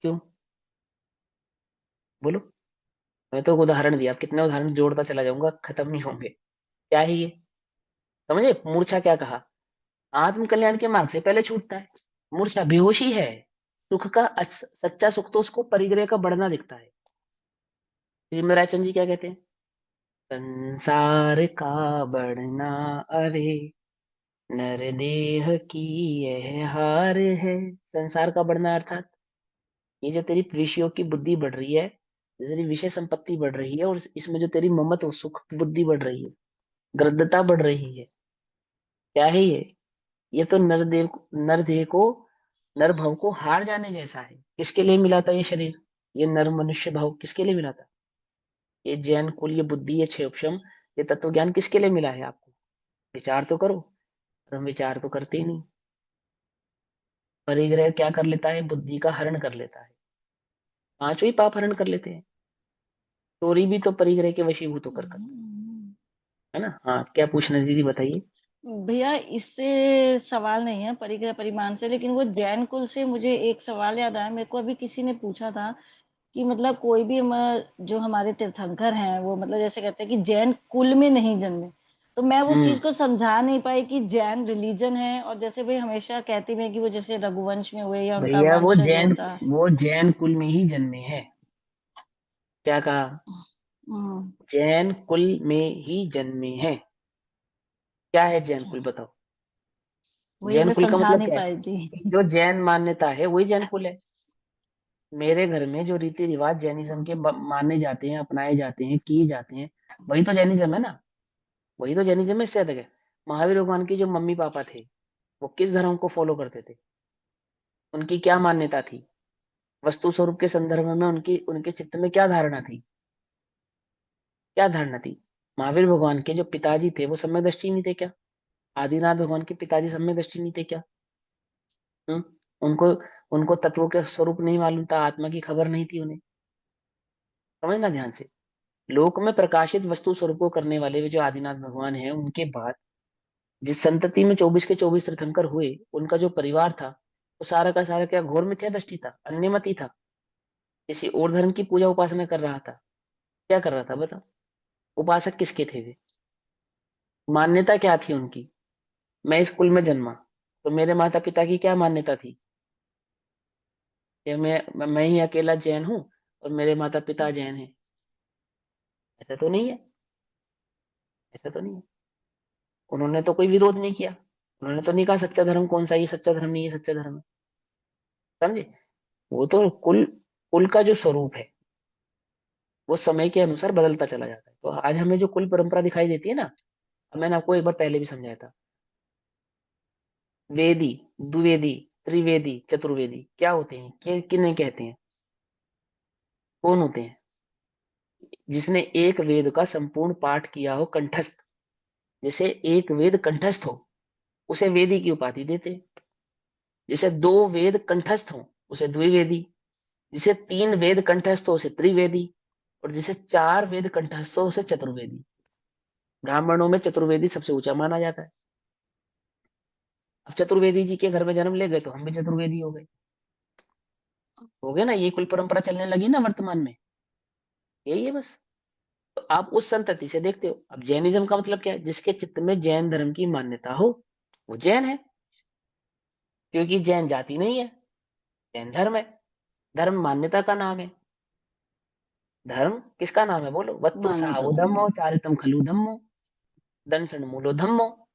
क्यों? बोलो। मैं तो एक उदाहरण दिया, अब कितने उदाहरण जोड़ता चला जाऊंगा, खत्म नहीं होंगे। क्या है ये? समझे मूर्छा क्या कहा? आत्म कल्याण के मार्ग से पहले छूटता है। मूर्छा बेहोशी है। सुख का सच्चा सुख तो उसको परिग्रह का बढ़ना दिखता है। श्री रायचंद जी क्या कहते हैं? संसार का बढ़ना, अरे नर देह की यह हार है। संसार का बढ़ना अर्थात ये जो तेरी विषयों की बुद्धि बढ़ रही है, जो तेरी विषय संपत्ति बढ़ रही है, और इसमें जो तेरी ममत्व सुख बुद्धि बढ़ रही है, गृद्धता बढ़ रही है, क्या है ये? ये तो नरदेह को, नर भव को हार जाने जैसा है। किसके लिए मिला था ये शरीर? ये नर मनुष्य भाव किसके लिए मिला था? ये जैन कुल, ये बुद्धि, ये क्षय उपशम, ये तत्व ज्ञान किसके लिए मिला है आपको? विचार तो करो। और हम विचार तो करते ही नहीं। परिग्रह क्या कर लेता है? बुद्धि का हरण कर लेता है। पांचों ही पाप हरण कर लेते हैं। चोरी भी तो परिग्रह के वशीभूत होकर करते है ना। हाँ, क्या पूछना दीदी बताइए। भैया इससे सवाल नहीं है परिग्रह परिमाण से, लेकिन वो जैन कुल से मुझे एक सवाल याद आया। मेरे को अभी किसी ने पूछा था कि मतलब कोई भी जो हमारे तीर्थंकर हैं वो मतलब जैसे कहते हैं कि जैन कुल में नहीं जन्मे, तो मैं उस चीज हम्म। को समझा नहीं पाई कि जैन रिलीजन है और जैसे भाई हमेशा कहती हैं कि वो जैसे रघुवंश में हुए या उनका भैया वंशज होता। वो जैन कुल में ही जन्मे हैं। क्या कहा? हुँ, जैन कुल में ही जन्मे हैं। क्या है जैन अच्छा, कुल बताओ? वही जैन मैं कुल का समझा मतलब नहीं क्या है? पाई कि थी। जो जैन मान्यता है वही जैन कुल है। मेरे घर में जो रीति रिवाज जैनिज्म के माने जाते हैं, अपनाए जाते हैं, किए जाते हैं, वही तो जैनिज्म है ना। वही तो जैनिज्म में से अलग है। महावीर भगवान की जो मम्मी पापा थे, वो किस धर्म को फॉलो करते थे? उनकी क्या मान्यता थी? वस्तु स्वरूप के संदर्भ में उनकी उनके चित्त में क्या धारणा थी? क्या धारणा थी? महावीर भगवान के जो पिताजी थे वो सम्यक दृष्टि नहीं थे क्या? आदिनाथ भगवान के पिताजी सम्यक दृष्टि नहीं थे क्या? हम्म। उनको उनको तत्वों के स्वरूप नहीं मालूम था, आत्मा की खबर नहीं थी उन्हें। समझना ध्यान से। लोक में प्रकाशित वस्तु स्वरूप को करने वाले वे जो आदिनाथ भगवान हैं, उनके बाद जिस संतति में 24 के 24 तीर्थंकर हुए, उनका जो परिवार था, वो सारा का सारा क्या घोर मिथ्या दृष्टि था, अन्यमति था, किसी और धर्म की पूजा उपासना कर रहा था। क्या कर रहा था बताओ? उपासक किसके थे वे? मान्यता क्या थी उनकी? मैं इस कुल में जन्मा, तो मेरे माता पिता की क्या मान्यता थी? कि मैं ही अकेला जैन हूँ और मेरे माता पिता जैन हैं? ऐसा तो नहीं है। ऐसा तो नहीं है। उन्होंने तो कोई विरोध नहीं किया। उन्होंने तो नहीं कहा सच्चा धर्म कौन सा, ये सच्चा धर्म नहीं, ये सच्चा धर्म है। समझे? वो तो कुल कुल का जो स्वरूप है वो समय के अनुसार बदलता चला जाता है। तो आज हमें जो कुल परंपरा दिखाई देती है ना, अब मैंने आपको एक बार पहले भी समझाया था। वेदी, द्विवेदी, त्रिवेदी, चतुर्वेदी क्या होते हैं, किन्हें कहते हैं? कौन होते हैं? जिसने एक वेद का संपूर्ण पाठ किया हो कंठस्थ, जैसे एक वेद कंठस्थ हो, उसे वेदी की उपाधि देते हैं। जिसे दो वेद कंठस्थ हो, उसे द्विवेदी। जिसे तीन वेद कंठस्थ हो, उसे त्रिवेदी। और जिसे चार वेद कंठस्थ हो, उसे चतुर्वेदी। ब्राह्मणों में चतुर्वेदी सबसे ऊंचा माना जाता है। अब चतुर्वेदी जी के घर में जन्म ले गए तो हम भी चतुर्वेदी हो गए ना। ये कुल परंपरा चलने लगी ना वर्तमान में। यही है बस। तो आप उस संतति से देखते हो। अब जैनिज्म का मतलब क्या है? जिसके चित्त में जैन धर्म की मान्यता हो, वो जैन है। क्योंकि जैन जाति नहीं है, जैन धर्म है। धर्म मान्यता का नाम है। धर्म किसका नाम है बोलो? वत्तु मान्यता सहावो का धम्मो, नाम। चारितम खलु धम्मो, दंशन मूलो धम्मो।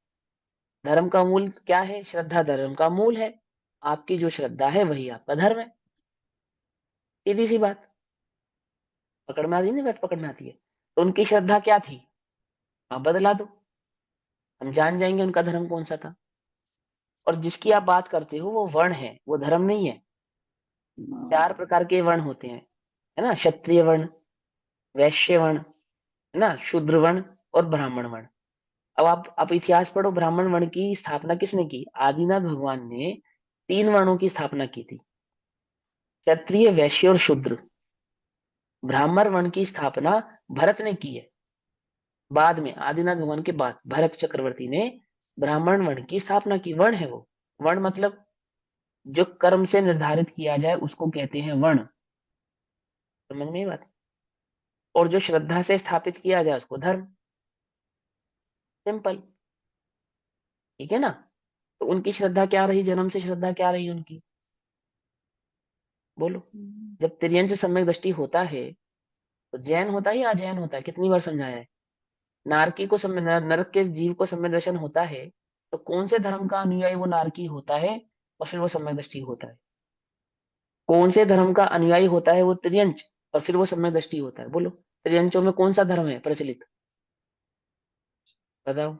धर्म का मूल क्या है? श्रद्धा धर्म का मूल है। आपकी जो श्रद्धा है वही आपका धर्म है। सीधी सी बात। पकड़ में आती नहीं? बात पकड़ में आती है। तो उनकी श्रद्धा क्या थी? आप बदला दो, हम जान जाएंगे उनका धर्म कौन सा था। और जिसकी आप बात करते हो वो वर्ण है, वो धर्म नहीं है। चार हाँ, प्रकार के वर्ण होते हैं, है ना? क्षत्रिय वर्ण, वैश्य वर्ण, है ना, शूद्र वर्ण और ब्राह्मण वर्ण। अब आप इतिहास पढ़ो। ब्राह्मण वर्ण की स्थापना किसने की? आदिनाथ भगवान ने तीन वर्णों की स्थापना की थी, क्षत्रिय, वैश्य और शूद्र। ब्राह्मण वर्ण की स्थापना भरत ने की है। बाद में आदिनाथ भगवान के बाद भरत चक्रवर्ती ने ब्राह्मण वर्ण की स्थापना की। वर्ण है वो। वर्ण मतलब जो कर्म से निर्धारित किया जाए उसको कहते हैं वर्ण। समझ में ये बात? और जो श्रद्धा से स्थापित किया जाए उसको धर्म। सिंपल। ठीक है ना? तो उनकी श्रद्धा क्या रही? जन्म से श्रद्धा क्या रही उनकी? बोलो। हुँ, जब तिर्यंच सम्यक दृष्टि होता है तो जैन होता है या अजैन होता है? कितनी बार समझाया है। नारकी को सम्य नरक के जीव को सम्यक दर्शन होता है तो कौन से धर्म का अनुयायी वो नारकी होता है और फिर वो सम्यक दृष्टि होता है? कौन से धर्म का अनुयायी होता है वो त्रियंच, और फिर वो सम्यक दृष्टि होता है? बोलो। त्रियंचों में कौन सा धर्म है प्रचलित? बताओ।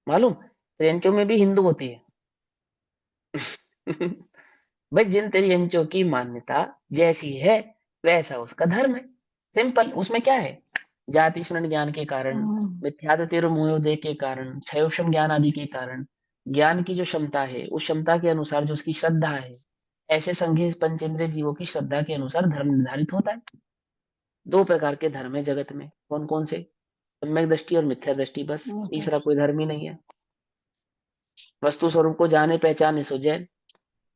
मालूम? त्रियंचों में भी हिंदू होती है। भाई जिन त्रियंचों की मान्यता जैसी है वैसा उसका धर्म है। सिंपल। उसमें क्या है? जाति स्मरण ज्ञान के कारण, हुँ, मिथ्यात्व मोहोदय के कारण, क्षयोक्षम ज्ञान आदि के कारण, ज्ञान की जो क्षमता है उस क्षमता के अनुसार जो उसकी श्रद्धा है, ऐसे संघीय पंचेंद्रिय जीवों की श्रद्धा के अनुसार धर्म निर्धारित होता है। दो प्रकार के धर्म है जगत में। कौन कौन से? सम्यक दृष्टि और मिथ्या दृष्टि, बस। अच्छा, तीसरा अच्छा। कोई धर्म ही नहीं है। वस्तु स्वरूप को जाने पहचाने सो जैन,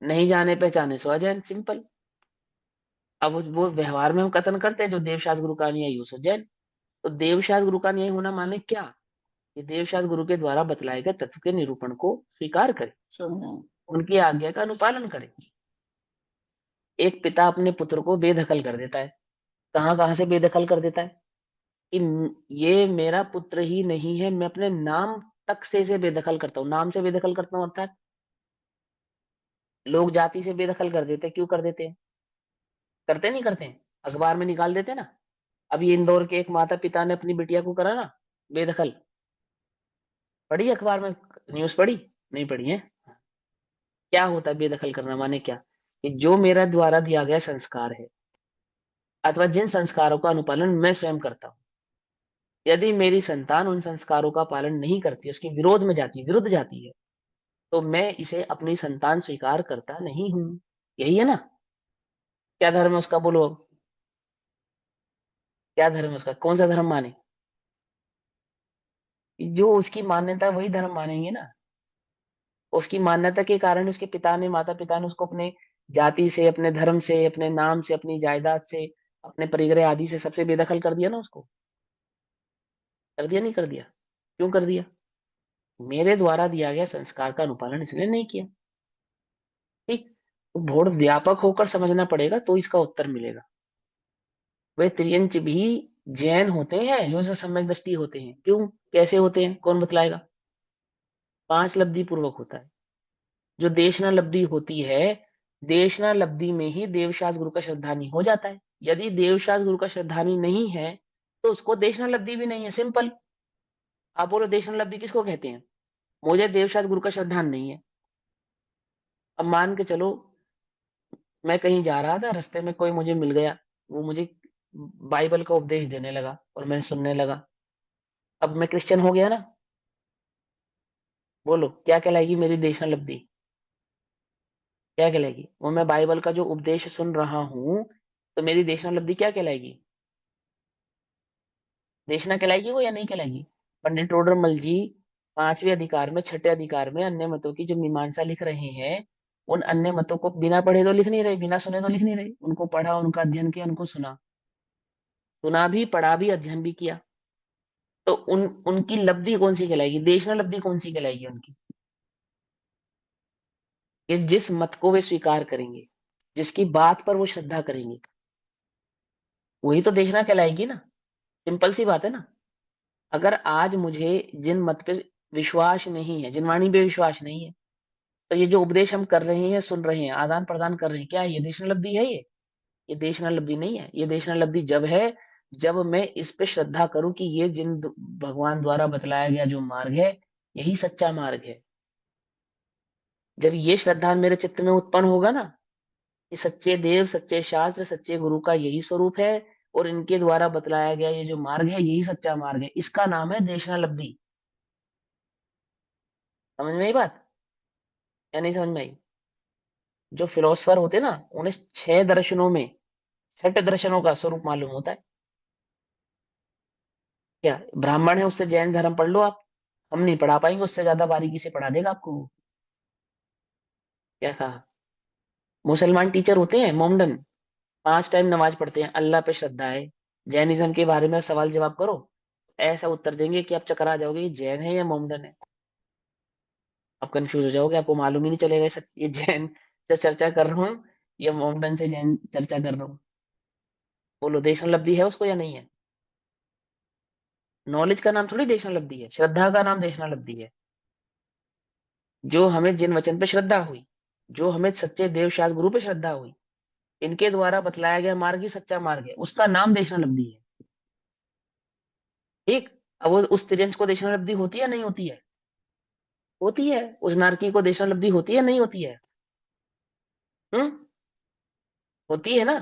नहीं जाने पहचाने सो अजैन। सिंपल। अब वो व्यवहार में हम कथन करते हैं जो देवशास्त्र गुरु का अनुयायी हो सो जैन। तो देवशास्त्र गुरु का अनुयायी होना माने क्या? कि देवशास्त्र गुरु के द्वारा बतलाए गए तत्व के निरूपण को स्वीकार करे, समझा। उनकी आज्ञा का अनुपालन करे। एक पिता अपने पुत्र को बेदखल कर देता है। कहाँ कहाँ से बेदखल कर देता है? कि ये मेरा पुत्र ही नहीं है, मैं अपने नाम तक से इसे बेदखल करता हूँ। नाम से बेदखल करता हूँ अर्थात लोग जाति से बेदखल कर देते, क्यों कर देते हैं? करते नहीं करते हैं, अखबार में निकाल देते ना। अब ये इंदौर के एक माता पिता ने अपनी बिटिया को करा ना बेदखल, पढ़ी अखबार में, न्यूज पढ़ी? नहीं पढ़ी है। क्या होता है बेदखल करना? माने क्या? कि जो मेरा द्वारा दिया गया संस्कार है अथवा जिन संस्कारों का अनुपालन मैं स्वयं करता हूँ, यदि मेरी संतान उन संस्कारों का पालन नहीं करती, उसके विरोध में जाती, विरुद्ध जाती है, तो मैं इसे अपनी संतान स्वीकार करता नहीं हूं। यही है ना? क्या धर्म है उसका, बोलो अब? क्या धर्म है उसका? कौन सा धर्म माने? जो उसकी मान्यता है, वही धर्म मानेंगे ना। उसकी मान्यता के कारण उसके पिता ने, माता पिता ने उसको अपने जाति से, अपने धर्म से, अपने नाम से, अपनी जायदाद से, अपने परिग्रह आदि से सबसे बेदखल कर दिया ना उसको। कर दिया नहीं कर दिया? क्यों कर दिया? मेरे द्वारा दिया गया संस्कार का अनुपालन इसने नहीं किया। ठीक। तो बोर्ड व्यापक होकर समझना पड़ेगा तो इसका उत्तर मिलेगा। वे त्रियंच भी जैन होते हैं जो जो सम्यक दृष्टि होते हैं। क्यों? कैसे होते हैं? कौन बतलाएगा? 5 लब्धि पूर्वक होता है। जो देशना लब्धि होती है, देशना लब्धि में ही देवशास्त्र गुरु का श्रद्धानी हो जाता है। यदि देवशास्त्र गुरु का श्रद्धानी नहीं है तो उसको देशना लब्धि भी नहीं है, सिंपल। आप बोलो देशना लब्धि किसको कहते हैं? मुझे देवशास्त्र गुरु का श्रद्धान नहीं है। अब मान के चलो मैं कहीं जा रहा था, रास्ते में कोई मुझे मिल गया, वो मुझे बाइबल का उपदेश देने लगा और मैं सुनने लगा। अब मैं क्रिश्चियन हो गया ना। बोलो क्या कहलाएगी मेरी देशना लब्धि? क्या कहलाएगी? वो मैं बाइबल का जो उपदेश सुन रहा हूँ, तो मेरी देशना लब्धि क्या कहलाएगी? देशना कहलाएगी वो या नहीं कहलाएगी? पंडित टोडरमल जी 5वें अधिकार में, 6ठे अधिकार में अन्य मतों की जो मीमांसा लिख रहे हैं, उन अन्य मतों को बिना पढ़े तो लिख नहीं रहे, बिना सुने तो लिख नहीं रहे। उनको पढ़ा, उनका अध्ययन किया, उनको सुना, सुना भी, पढ़ा भी, अध्ययन भी किया। तो उनकी लब्धि कौन सी कहलाएगी? देशना लब्धि कौन सी कहलाएगी उनकी? कि जिस मत को वे स्वीकार करेंगे, जिसकी बात पर वो श्रद्धा करेंगे, वही तो देशना कहलाएगी ना। सिंपल सी बात है ना। अगर आज मुझे जिन मत पे विश्वास नहीं है, जिन वाणी पे विश्वास नहीं है, तो ये जो उपदेश हम कर रहे हैं, सुन रहे हैं, आदान प्रदान कर रहे हैं, क्या ये देशना लब्धि है? ये देशना लब्धि नहीं है। ये देशना लब्धि जब है जब मैं इस पे श्रद्धा करूं कि ये भगवान द्वारा बतलाया गया जो मार्ग है, यही सच्चा मार्ग है। जब ये श्रद्धा मेरे चित्त में उत्पन्न होगा ना कि सच्चे देव, सच्चे शास्त्र, सच्चे गुरु का यही स्वरूप है और इनके द्वारा बतलाया गया ये जो मार्ग है यही सच्चा मार्ग है, इसका नाम है देशना लब्धि। समझ में आई बात या नहीं समझ में आई? जो फिलोसफर होते हैं ना, उन्हें 6 दर्शनों में, 6 दर्शनों का स्वरूप मालूम होता है। क्या ब्राह्मण है उससे जैन धर्म पढ़ लो आप, हम नहीं पढ़ा पाएंगे, उससे ज्यादा बारीकी से पढ़ा देगा आपको वो। क्या कहा? मुसलमान टीचर होते हैं मोमडन, 5 टाइम नमाज पढ़ते हैं, अल्लाह पे श्रद्धा है। जैनिज्म के बारे में सवाल जवाब करो, ऐसा उत्तर देंगे कि आप चकरा जाओगे, ये जैन है या मोमडन है। आप कंफ्यूज हो जाओगे, आपको मालूम ही नहीं चलेगा ये जैन से चर्चा कर रहा हूँ या मोमडन से जैन चर्चा कर रहा हूँ। बोलो देशना लब्धि है उसको या नहीं है? नॉलेज का नाम थोड़ी देशना लब्धि है, श्रद्धा का नाम देशना लब्धि है। जो हमें जिन वचन पे श्रद्धा हुई, जो हमें सच्चे देव शास्त्र गुरु पे श्रद्धा हुई, इनके द्वारा बतलाया गया मार्ग ही सच्चा मार्ग है, उसका नाम देशना लब्धि है। ठीक। अब वो उस त्रियंश को देशना लब्धि होती है या नहीं होती है? होती है। उस नारकी को देशना लब्धि होती है या नहीं होती है? हम्म। होती है ना।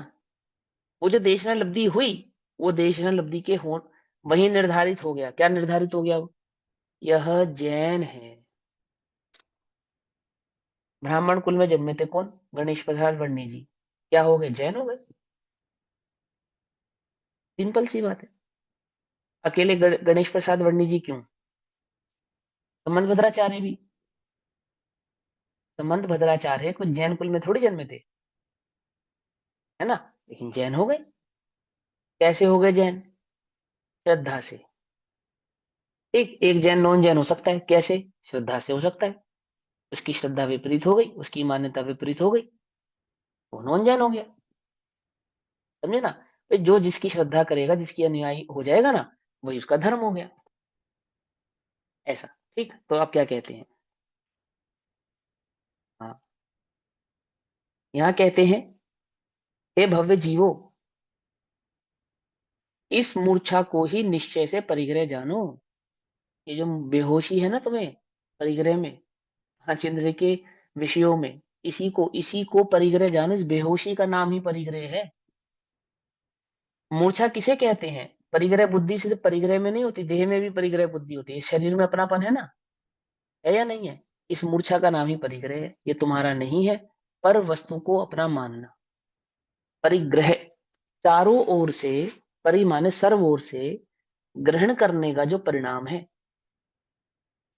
वो जो देशना लब्धि हुई, वो देशना लब्धि के हो वही निर्धारित हो गया। क्या निर्धारित हो गया वो? यह जैन है। ब्राह्मण कुल में जन्मे थे कौन? गणेश प्रसाद वर्णी जी। क्या हो गए? जैन हो गए। सिंपल सी बात है। अकेले गणेश प्रसाद वर्णी जी क्यों? संबंध भद्राचार्य भी। संबंध भद्राचार्य कुछ जैन कुल में थोड़ी जन्मे थे, है ना? लेकिन जैन हो गए। कैसे हो गए जैन? श्रद्धा से। एक एक जैन नॉन जैन हो सकता है, कैसे? श्रद्धा से हो सकता है। उसकी श्रद्धा विपरीत हो गई, उसकी मान्यता विपरीत हो गई, वो नॉन जैन हो गया। समझे ना? भाई जो जिसकी श्रद्धा करेगा, जिसकी अनुयायी हो जाएगा ना, वही उसका धर्म हो गया। ऐसा। ठीक, तो आप क्या कहते हैं? हाँ, यहाँ कहते हैं, हे भव्य जीवो, इस मूर्छा को ही निश्चय से परिग्रह जानो। ये जो बेहोशी है ना तुम्हें परिग्रह में, पांच इंद्रिय के विषयों में, इसी को परिग्रह जानो। इस बेहोशी का नाम ही परिग्रह है। मूर्छा किसे कहते हैं? परिग्रह बुद्धि सिर्फ परिग्रह में नहीं होती, देह में भी परिग्रह बुद्धि होती है। शरीर में अपनापन है ना, है या नहीं है? इस मूर्छा का नाम ही परिग्रह है। ये तुम्हारा नहीं है, पर वस्तु को अपना मानना। परिग्रह, चारों ओर से, परि माने सर्व ओर से ग्रहण करने का जो परिणाम है,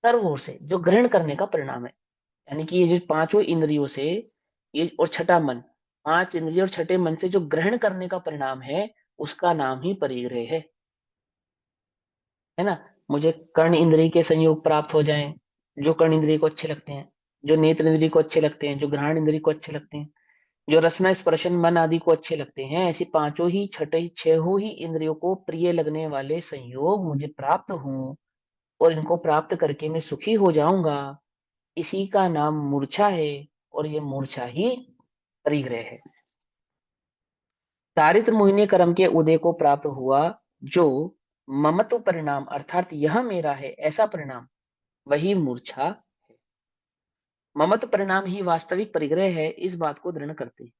सर्व ओर से जो ग्रहण करने का परिणाम है, यानी कि ये जो पांचों इंद्रियों से, ये और छठा मन, पांच इंद्रियों और छठे मन से जो ग्रहण करने का परिणाम है, उसका नाम ही परिग्रह है ना। मुझे कर्ण इंद्रिय के संयोग प्राप्त हो जाएं, जो कर्ण इंद्रिय को अच्छे लगते हैं, जो नेत्र इंद्रिय को अच्छे लगते हैं, जो घ्राण इंद्रिय को अच्छे लगते हैं, जो रसना स्पर्शन मन आदि को अच्छे लगते हैं, ऐसी पांचों ही छठे छहों ही इंद्रियों को प्रिय लगने वाले संयोग मुझे प्राप्त हों, और इनको प्राप्त करके मैं सुखी हो जाऊंगा, इसी का नाम मूर्छा है। और ये मूर्छा ही परिग्रह है। दारिद्र मोहिनी कर्म के उदय को प्राप्त हुआ जो ममत्व परिणाम, अर्थात यह मेरा है ऐसा परिणाम, वही मूर्छा है। ममत्व परिणाम ही वास्तविक परिग्रह है, इस बात को दृढ़ करते हैं।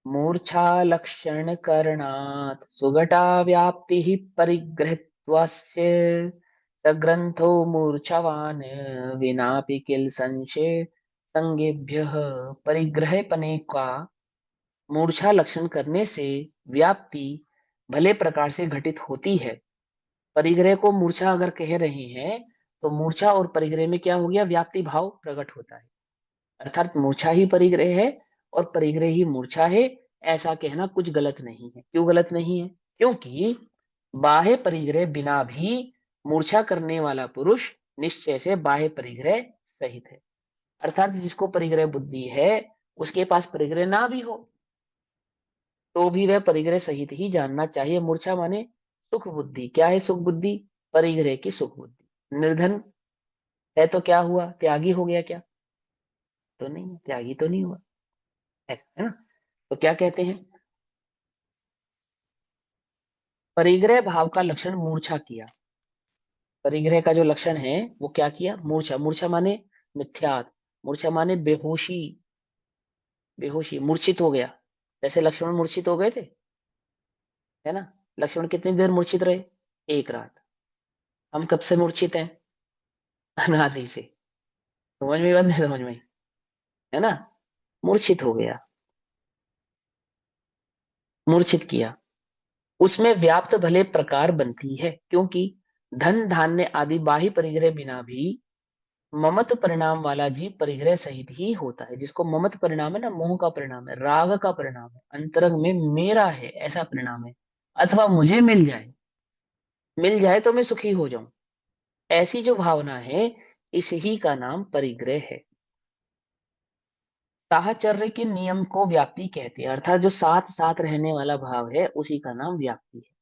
मूर्छा लक्षण करणात् सुघटा व्याप्ति ही परिग्रहत्वस्य सग्रंथो मूर्छावान विनापि किल संशय संगेभ्यः परिग्रहपने का। मूर्छा लक्षण करने से व्याप्ति भले प्रकार से घटित होती है। परिग्रह को मूर्छा अगर कह रहे हैं, तो मूर्छा और परिग्रह में क्या हो गया? व्याप्ति भाव प्रकट होता है। अर्थात मूर्छा ही परिग्रह है और परिग्रह ही मूर्छा है, ऐसा कहना कुछ गलत नहीं है। क्यों गलत नहीं है? क्योंकि बाह्य परिग्रह बिना भी मूर्छा करने वाला पुरुष निश्चय से बाह्य परिग्रह सहित है। अर्थात जिसको परिग्रह बुद्धि है, उसके पास परिग्रह ना भी हो तो भी वह परिग्रह सहित ही जानना चाहिए। मूर्छा माने सुख बुद्धि। क्या है सुख बुद्धि? परिग्रह की सुख बुद्धि। निर्धन है तो क्या हुआ? त्यागी हो गया क्या? तो नहीं, त्यागी तो नहीं हुआ। ऐसा है ना। तो क्या कहते हैं? परिग्रह भाव का लक्षण मूर्छा किया। परिग्रह का जो लक्षण है वो क्या किया? मूर्छा। मूर्छा माने मिथ्यात्, मूर्छा माने बेहोशी। बेहोशी, मूर्छित हो गया। जैसे लक्ष्मण मूर्छित हो गए थे, है ना। लक्ष्मण कितनी देर मूर्छित रहे? एक रात। हम कब से मूर्छित हैं? अनादि से। समझ में बात नहीं? समझ में? है ना। मूर्छित हो गया, मूर्छित किया। उसमें व्याप्त भले प्रकार बनती है, क्योंकि धन धान्य आदि बाह्य परिग्रह बिना भी ममत्व परिणाम वाला जीव परिग्रह सहित ही होता है। जिसको ममत्व परिणाम है ना, मोह का परिणाम है, राग का परिणाम है, अंतरंग में मेरा है ऐसा परिणाम है, अथवा मुझे मिल जाए तो मैं सुखी हो जाऊं, ऐसी जो भावना है, इस ही का नाम परिग्रह है। साहचर्य के नियम को व्याप्ति कहते हैं। अर्थात जो साथ साथ रहने वाला भाव है, उसी का नाम व्याप्ति है।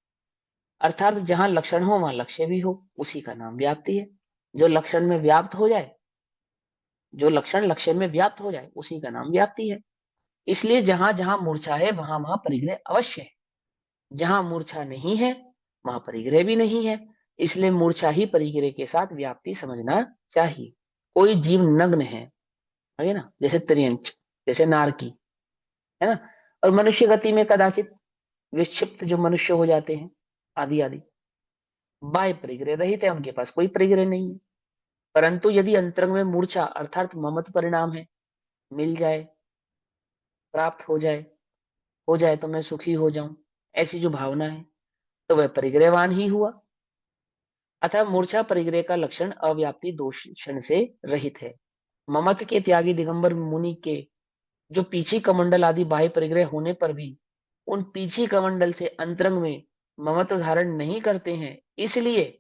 अर्थात जहां लक्षण हो वहां लक्ष्य भी हो, उसी का नाम व्याप्ति है। जो लक्षण में व्याप्त हो जाए, जो लक्षण लक्ष्य में व्याप्त हो जाए, उसी का नाम व्याप्ति है। इसलिए जहां जहां मूर्छा है वहां वहां परिग्रह अवश्य है। जहां मूर्छा नहीं है वहां परिग्रह भी नहीं है। इसलिए मूर्छा ही परिग्रह के साथ व्याप्ति समझना चाहिए। कोई जीव नग्न है ना, जैसे त्रियंच, जैसे नारकी, है ना। और मनुष्य गति में कदाचित विक्षिप्त जो मनुष्य हो जाते हैं, आदि आदि, बाह्य परिग्रह रहित है, उनके पास कोई परिग्रह नहीं है। परंतु यदि अंतरंग में मूर्छा अर्थात ममत्व परिणाम है, मिल जाए, प्राप्त हो जाए तो मैं सुखी हो जाऊं, ऐसी जो भावना है, तो वह परिग्रहवान ही हुआ। अतः मूर्छा परिग्रह का लक्षण अव्याप्ति दोषण से रहित है। ममत्व के त्यागी दिगंबर मुनि के जो पीछी कमंडल आदि बाह्य परिग्रह होने पर भी उन पीछी कमंडल से अंतरंग में ममत्व धारण नहीं करते हैं, इसलिए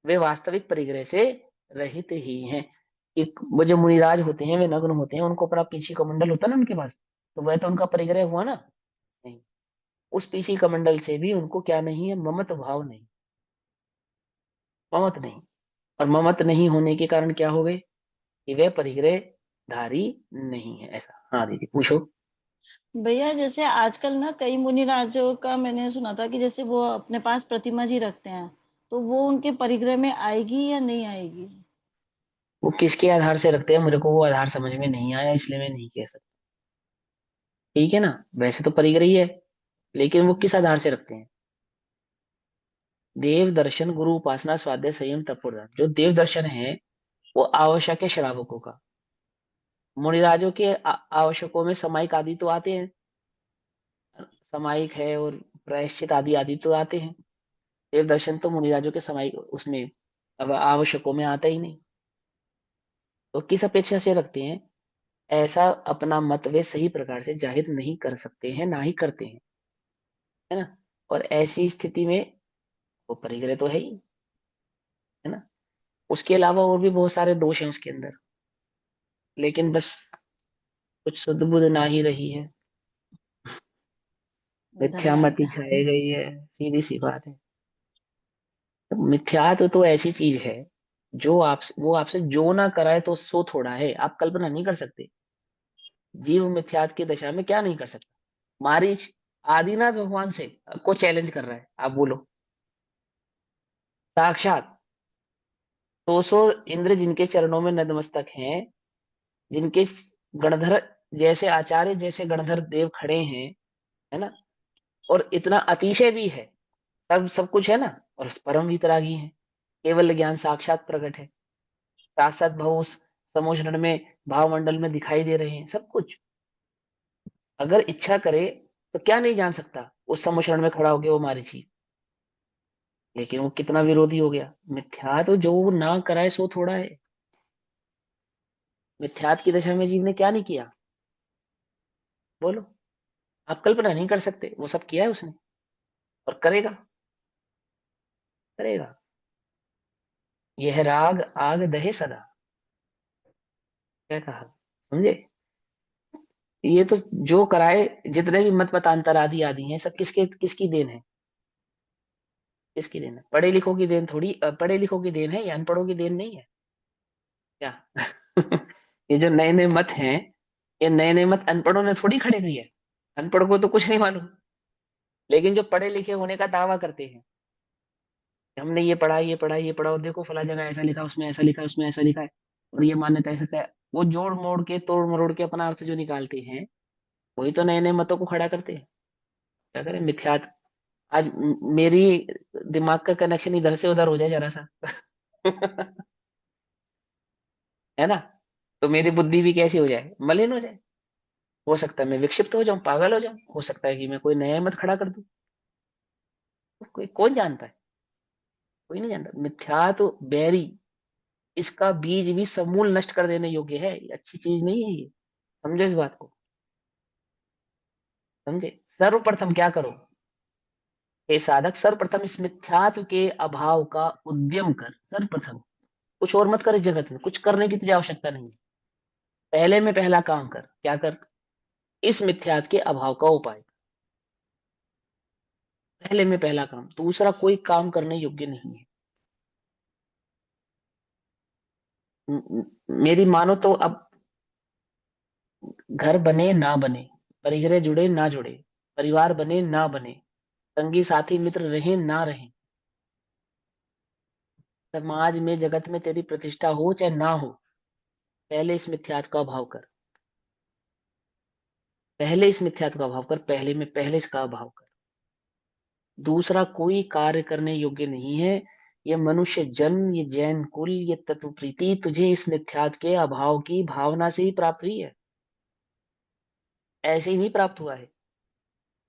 वे वास्तविक परिग्रह से रहित ही हैं। एक वो जो मुनिराज होते हैं, वे नग्न होते हैं, उनको अपना पीछी कमंडल होता है ना उनके पास, तो वह तो उनका परिग्रह हुआ ना। नहीं, उस पीछी कमंडल से भी उनको क्या नहीं है? ममत्व भाव नहीं। ममत नहीं। और ममत नहीं होने के कारण क्या हो गए कि वे परिग्रह धारी नहीं है, ऐसा। हाँ दीदी पूछो। भैया जैसे आजकल ना कई मुनिराजों का मैंने सुना था कि जैसे वो अपने पास प्रतिमा जी रखते हैं, तो वो उनके परिग्रह में आएगी या नहीं आएगी? वो किसके आधार से रखते हैं, मेरे को वो आधार समझ में नहीं आया, इसलिए मैं नहीं कह सकता। ठीक है ना, वैसे तो परिग्रह ही है, लेकिन वो किस आधार से रखते हैं। देव दर्शन, गुरु उपासना, स्वाध्याय, संयम, तपोदान, जो देव दर्शन है वो आवश्यक है श्रावकों का। मुनिराजों के आवश्यकों में समायिक आदि तो आते हैं, समायिक है, और प्रायश्चित आदि आदि तो आते हैं। देव दर्शन तो मुनिराजों के समायिक उसमें, अब आवश्यकों में आता ही नहीं। तो किस अपेक्षा से रखते हैं, ऐसा अपना मत वे सही प्रकार से जाहिर नहीं कर सकते हैं, ना ही करते हैं, है ना। और ऐसी स्थिति में वो परिग्रह तो है ही, है ना। उसके अलावा और भी बहुत सारे दोष हैं उसके अंदर, लेकिन बस कुछ सुध बुध ना ही रही है, मिथ्यामति धन्यवाद। छाई गई है, सीधी सी बात है। तो मिथ्यात्व तो ऐसी चीज है जो आप वो आपसे जो ना कराए तो सो थोड़ा है, आप कल्पना नहीं कर सकते। जीव मिथ्यात्व की दशा में क्या नहीं कर सकता। मारीच आदिनाथ भगवान से को चैलेंज कर रहा है, आप बोलो। साक्षात तो सो इंद्र जिनके चरणों में नतमस्तक हैं, जिनके गणधर जैसे आचार्य जैसे गणधर देव खड़े हैं, है ना। और इतना अतिशय भी है, सर्व सब कुछ है ना, और परम वितरागी है। केवल ज्ञान साक्षात प्रकट है, साथ साथ भाव उस समोचरण में, भाव मंडल में दिखाई दे रहे हैं सब कुछ। अगर इच्छा करे तो क्या नहीं जान सकता उस समोचरण में खड़ा हो गया वो मारीची। लेकिन वो कितना विरोधी हो गया। मिथ्या तो जो ना कराए सो थोड़ा है। मिथ्यात की दशा में जीव ने क्या नहीं किया, बोलो। आप कल्पना नहीं कर सकते, वो सब किया है उसने, और करेगा, करेगा। यह राग आग दहे सदा, क्या कहा, समझे। ये तो जो कराए, जितने भी मत मतांतर आदि आदि हैं, सब किसके किसकी देन है, किसकी देन है। पढ़े लिखों की देन थोड़ी, पढ़े लिखों की देन है, ये अनपढ़ों की देन नहीं है क्या। ये जो नए नए मत हैं, ये नए नए मत अनपढ़ों ने थोड़ी खड़े किए हैं। अनपढ़ को तो कुछ नहीं मालूम। लेकिन जो पढ़े लिखे होने का दावा करते हैं कि हमने ये पढ़ा, ये पढ़ा, ये पढ़ा, और देखो फला जगह ऐसा लिखा, उसमें ऐसा लिखा, उसमें ऐसा लिखा है, और ये मान्यता ऐसा क्या है, वो जोड़ मोड़ के तोड़ मरोड़ के अपना अर्थ जो निकालते हैं, वही तो नए नए मतों को खड़ा करते हैं। क्या करें, मिथ्यात। आज मेरी दिमाग का कनेक्शन इधर से उधर हो जाए जरा सा। है ना, तो मेरी बुद्धि भी कैसी हो जाए, मलिन हो जाए। हो सकता है मैं विक्षिप्त हो जाऊं, पागल हो जाऊं, हो सकता है कि मैं कोई नया मत खड़ा कर दूं। कोई कौन जानता है, कोई नहीं जानता। मिथ्या तो बैरी, इसका बीज भी समूल नष्ट कर देने योग्य है, ये अच्छी चीज नहीं है ये। समझो इस बात को, समझे। सर्वप्रथम क्या करो, हे साधक, सर्वप्रथम इस मिथ्यात्व के अभाव का उद्यम कर। सर्वप्रथम कुछ और मत कर, इस जगत में कुछ करने की तुझे आवश्यकता नहीं है। पहले में पहला काम कर, क्या कर, इस मिथ्यात्व के अभाव का उपाय। पहले में पहला काम, दूसरा कोई काम करने योग्य नहीं है। मेरी मानो तो अब घर बने ना बने, परिग्रह जुड़े ना जुड़े, परिवार बने ना बने, संगी साथी मित्र रहे ना रहे, समाज में जगत में तेरी प्रतिष्ठा हो चाहे ना हो, पहले इस मिथ्यात्व का अभाव कर। पहले इस मिथ्यात्व का अभाव कर, पहले में पहले इसका अभाव कर। दूसरा कोई कार्य करने योग्य नहीं है। ये मनुष्य जन्म, ये जैन कुल, ये तत्व प्रीति तुझे इस मिथ्यात्व के अभाव की भावना से ही प्राप्त हुई है, ऐसे ही नहीं प्राप्त हुआ है।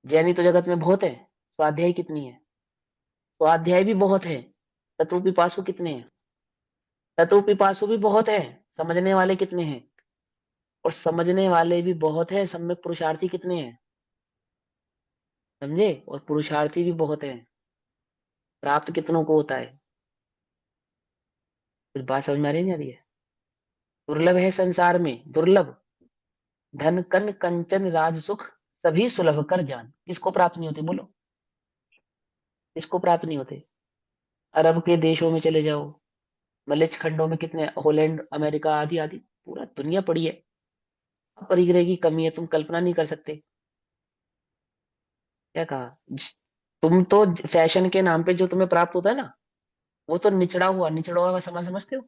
जैनी तो जगत में बहुत है, स्वाध्याय कितनी है, स्वाध्याय भी बहुत है। तत्व पिपासु कितने हैं, तत्व पिपासु भी बहुत है। समझने वाले कितने हैं, और समझने वाले भी बहुत है। सम्यक पुरुषार्थी कितने हैं, समझे, और पुरुषार्थी भी बहुत हैं। प्राप्त कितनों को होता है, कुछ बात समझ में आ रही है, नहीं आ रही है। दुर्लभ है संसार में, दुर्लभ धन कन कंचन राज सुख, सभी सुलभ कर जान। किसको प्राप्त नहीं होते, बोलो, किसको प्राप्त नहीं होते। अरब के देशों में चले जाओ, मलेच्छ खंडों में कितने, हॉलैंड, अमेरिका, आदि आदि, पूरा दुनिया पड़ी है। परिग्रह की कमी है, तुम कल्पना नहीं कर सकते। क्या कहा? तुम तो फैशन के नाम पे जो तुम्हें प्राप्त होता है ना, वो तो निचड़ा हुआ सामान समझते हो।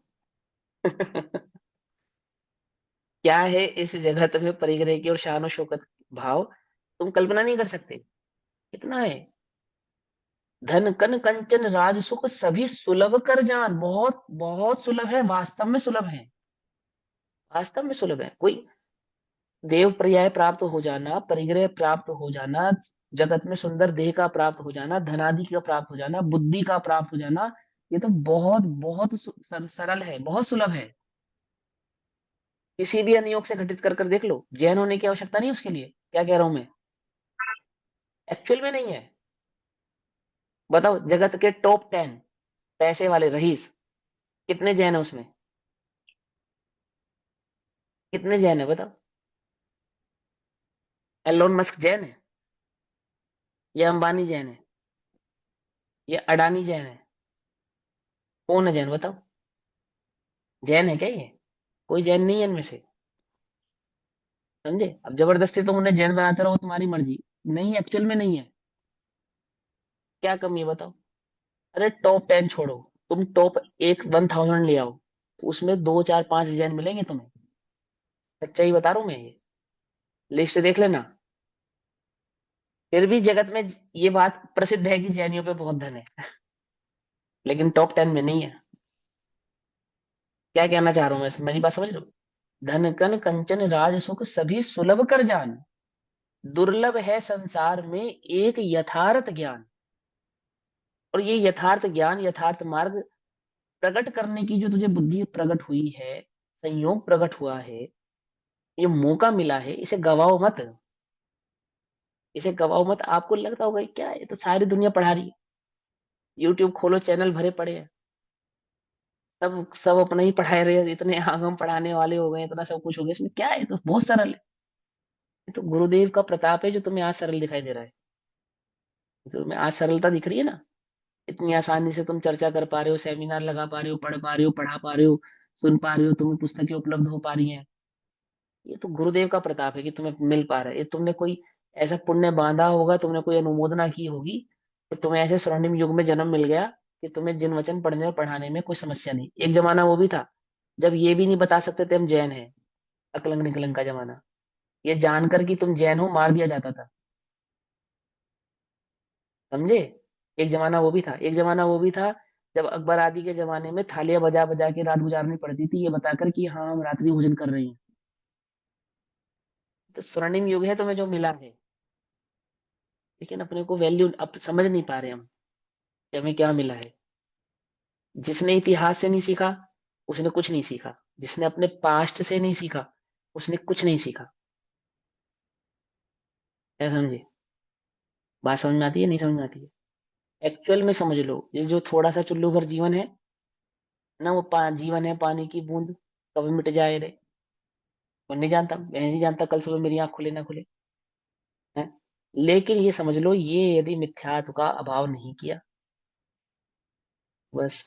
क्या है इस जगत में परिग्रह की और शान और शौकत भाव, तुम कल्पना नहीं कर सकते। कितना है। धन कन कंचन राज सुख सभी सुलभ कर जान, बहुत बहुत सुलभ है, वास्तव में सुलभ है। वास्तव में सुलभ है। कोई देव पर्याय प्राप्त हो जाना, परिग्रह प्राप्त हो जाना, जगत में सुंदर देह का प्राप्त हो जाना, धनादि का प्राप्त हो जाना, बुद्धि का प्राप्त हो जाना, ये तो बहुत बहुत सरल है, बहुत सुलभ है। किसी भी अनियोग से घटित कर कर देख लो, जैन होने की आवश्यकता नहीं उसके लिए। क्या कह रहा हूं मैं? एक्चुअल में नहीं है। बताओ, जगत के टॉप 10 पैसे वाले रईस, कितने जैन है उसमें? कितने जैन है बताओ? एलोन मस्क जैन है? या अंबानी जैन है? या अडानी जैन है? कौन है जैन बताओ? जैन है क्या ये? कोई जैन नहीं है इनमें से। समझे? अब जबरदस्ती तुम उन्हें जैन बनाते रहो, तुम्हारी मर्जी। नहीं, एक्चुअल में नहीं है। क्या कमी है बताओ? अरे टॉप 10 छोड़ो, तुम टॉप 1000 ले आओ, तो उसमें 2 4 5 जैन मिलेंगे तुम्हें। सच्चाई बता रहा हूं मैं ये। लिस्ट देख लेना। फिर भी जगत में ये बात प्रसिद्ध है कि जैनियों पे बहुत धन है, लेकिन टॉप 10 में नहीं है। क्या कहना चाह रहा हूं मैं, मेरी बात समझ लो। धन कन कंचन राज सुख सभी सुलभ कर जान, दुर्लभ है संसार में एक यथार्थ ज्ञान। और ये यथार्थ ज्ञान, यथार्थ मार्ग प्रकट करने की जो तुझे बुद्धि प्रकट हुई है, संयोग प्रकट हुआ है, ये मौका मिला है, इसे गवाओ मत। इसे गवाओ मत। आपको लगता होगा कि क्या है, ये तो सारी दुनिया पढ़ा रही है। यूट्यूब खोलो, चैनल भरे पड़े हैं। सब सब अपना ही पढ़ा रहे हैं, इतने आगम पढ़ाने वाले हो गए, इतना सब कुछ हो गया, इसमें क्या है, ये तो बहुत सरल है। ये तो गुरुदेव का प्रताप है जो तुम्हें आज सरल दिखाई दे रहा है। तो तुम्हें आज सरलता दिख रही है ना, इतनी आसानी से तुम चर्चा कर पा रहे हो, सेमिनार लगा पा रहे हो, पढ़ पा रहे हो, पढ़ा पा रहे हो, सुन पा रहे हो, तुम्हें पुस्तकें उपलब्ध हो पा रही हैं। ये तो गुरुदेव का प्रताप है कि तुम्हें मिल पा रहा है। ये तुमने कोई ऐसा पुण्य बांधा होगा, तुमने कोई अनुमोदना की होगी, तो तुम्हें ऐसे स्वर्णिम युग में जन्म मिल गया कि तुम्हें जिन वचन पढ़ने और पढ़ाने में कोई समस्या नहीं। एक जमाना वो भी था जब ये भी नहीं बता सकते थे हम जैन हैं। अकलंग निकलंग का जमाना। ये जानकर कि तुम जैन हो मार दिया जाता था। समझे? एक जमाना वो भी था, एक जमाना वो भी था जब अकबर आदि के जमाने में थालियां बजा बजा के रात गुजारनी पड़ती थी, ये बताकर कि हाँ हम रात्रि भोजन कर रहे हैं। तो स्वर्णिम युग है तुम्हें जो मिला है, लेकिन अपने को वैल्यू अब समझ नहीं पा रहे हम कि हमें क्या मिला है। जिसने इतिहास से नहीं सीखा, उसने कुछ नहीं सीखा। जिसने अपने पास्ट से नहीं सीखा, उसने कुछ नहीं सीखा। क्या समझे? बात समझ में आती है, नहीं समझ में आती है? एक्चुअल में समझ लो, ये जो थोड़ा सा चुल्लू भर जीवन है ना, वो जीवन है पानी की बूंद, कभी मिट जाए रे। मैं नहीं जानता, मैं नहीं जानता कल सुबह मेरी आंख खुले ना खुले। है? लेकिन ये समझ लो, ये यदि मिथ्यात्व का अभाव नहीं किया, बस।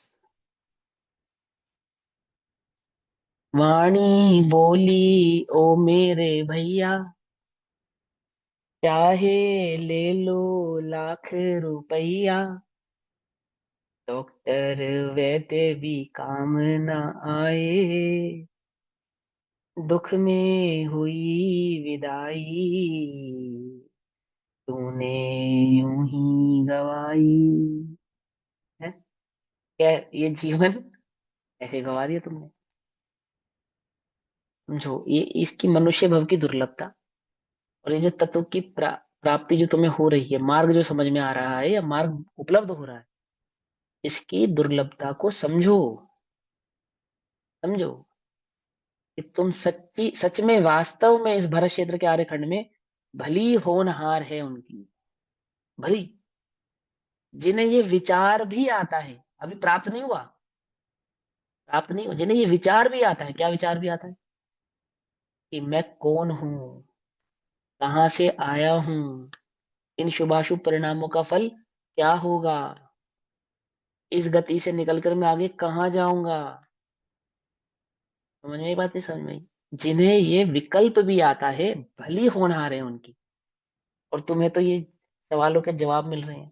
वाणी बोली ओ मेरे भैया, चाहे ले लो लाख रुपया, डॉक्टर वैद्य भी काम न आए, दुख में हुई विदाई, तूने यूं ही गवाई। है? क्या ये जीवन ऐसे गवा दिया तुमने? समझो, ये इसकी मनुष्य भव की दुर्लभता, और ये जो तत्व की प्राप्ति जो तुम्हें हो रही है, मार्ग जो समझ में आ रहा है या मार्ग उपलब्ध हो रहा है, इसकी दुर्लभता को समझो। समझो कि तुम सच्ची सच में वास्तव में इस भरत क्षेत्र के आर्यखंड में भली होनहार है उनकी। भली, जिन्हें ये विचार भी आता है, अभी प्राप्त नहीं हुआ, प्राप्त नहीं हुआ, जिन्हें ये विचार भी आता है। क्या विचार भी आता है? कि मैं कौन हूं, कहाँ से आया हूं, इन शुभाशुभ परिणामों का फल क्या होगा। इस गति से निकलकर मैं आगे कहाँ जाऊंगा? समझ में ये बात नहीं समझ में आई? जिन्हें ये विकल्प भी आता है, भली होनहार है उनकी, और तुम्हें तो ये सवालों के जवाब मिल रहे हैं।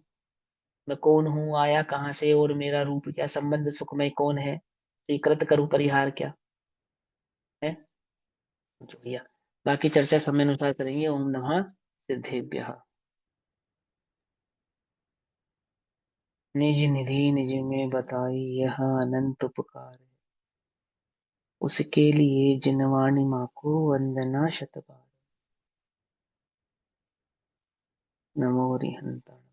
मैं कौन हूँ, आया कहाँ से, और मेरा रूप क्या, संबंध सुखमय कौन है, स्वीकृत करूं परिहार क्या है? जो भैया, बाकी चर्चा समय अनुसार करेंगे। ओम नमः सिद्धेभ्यः। निज निधि निज में बताई, यह अनंत उपकार है, उसके लिए जिनवाणी माँ को वंदना शत बार। नमो रिहंता।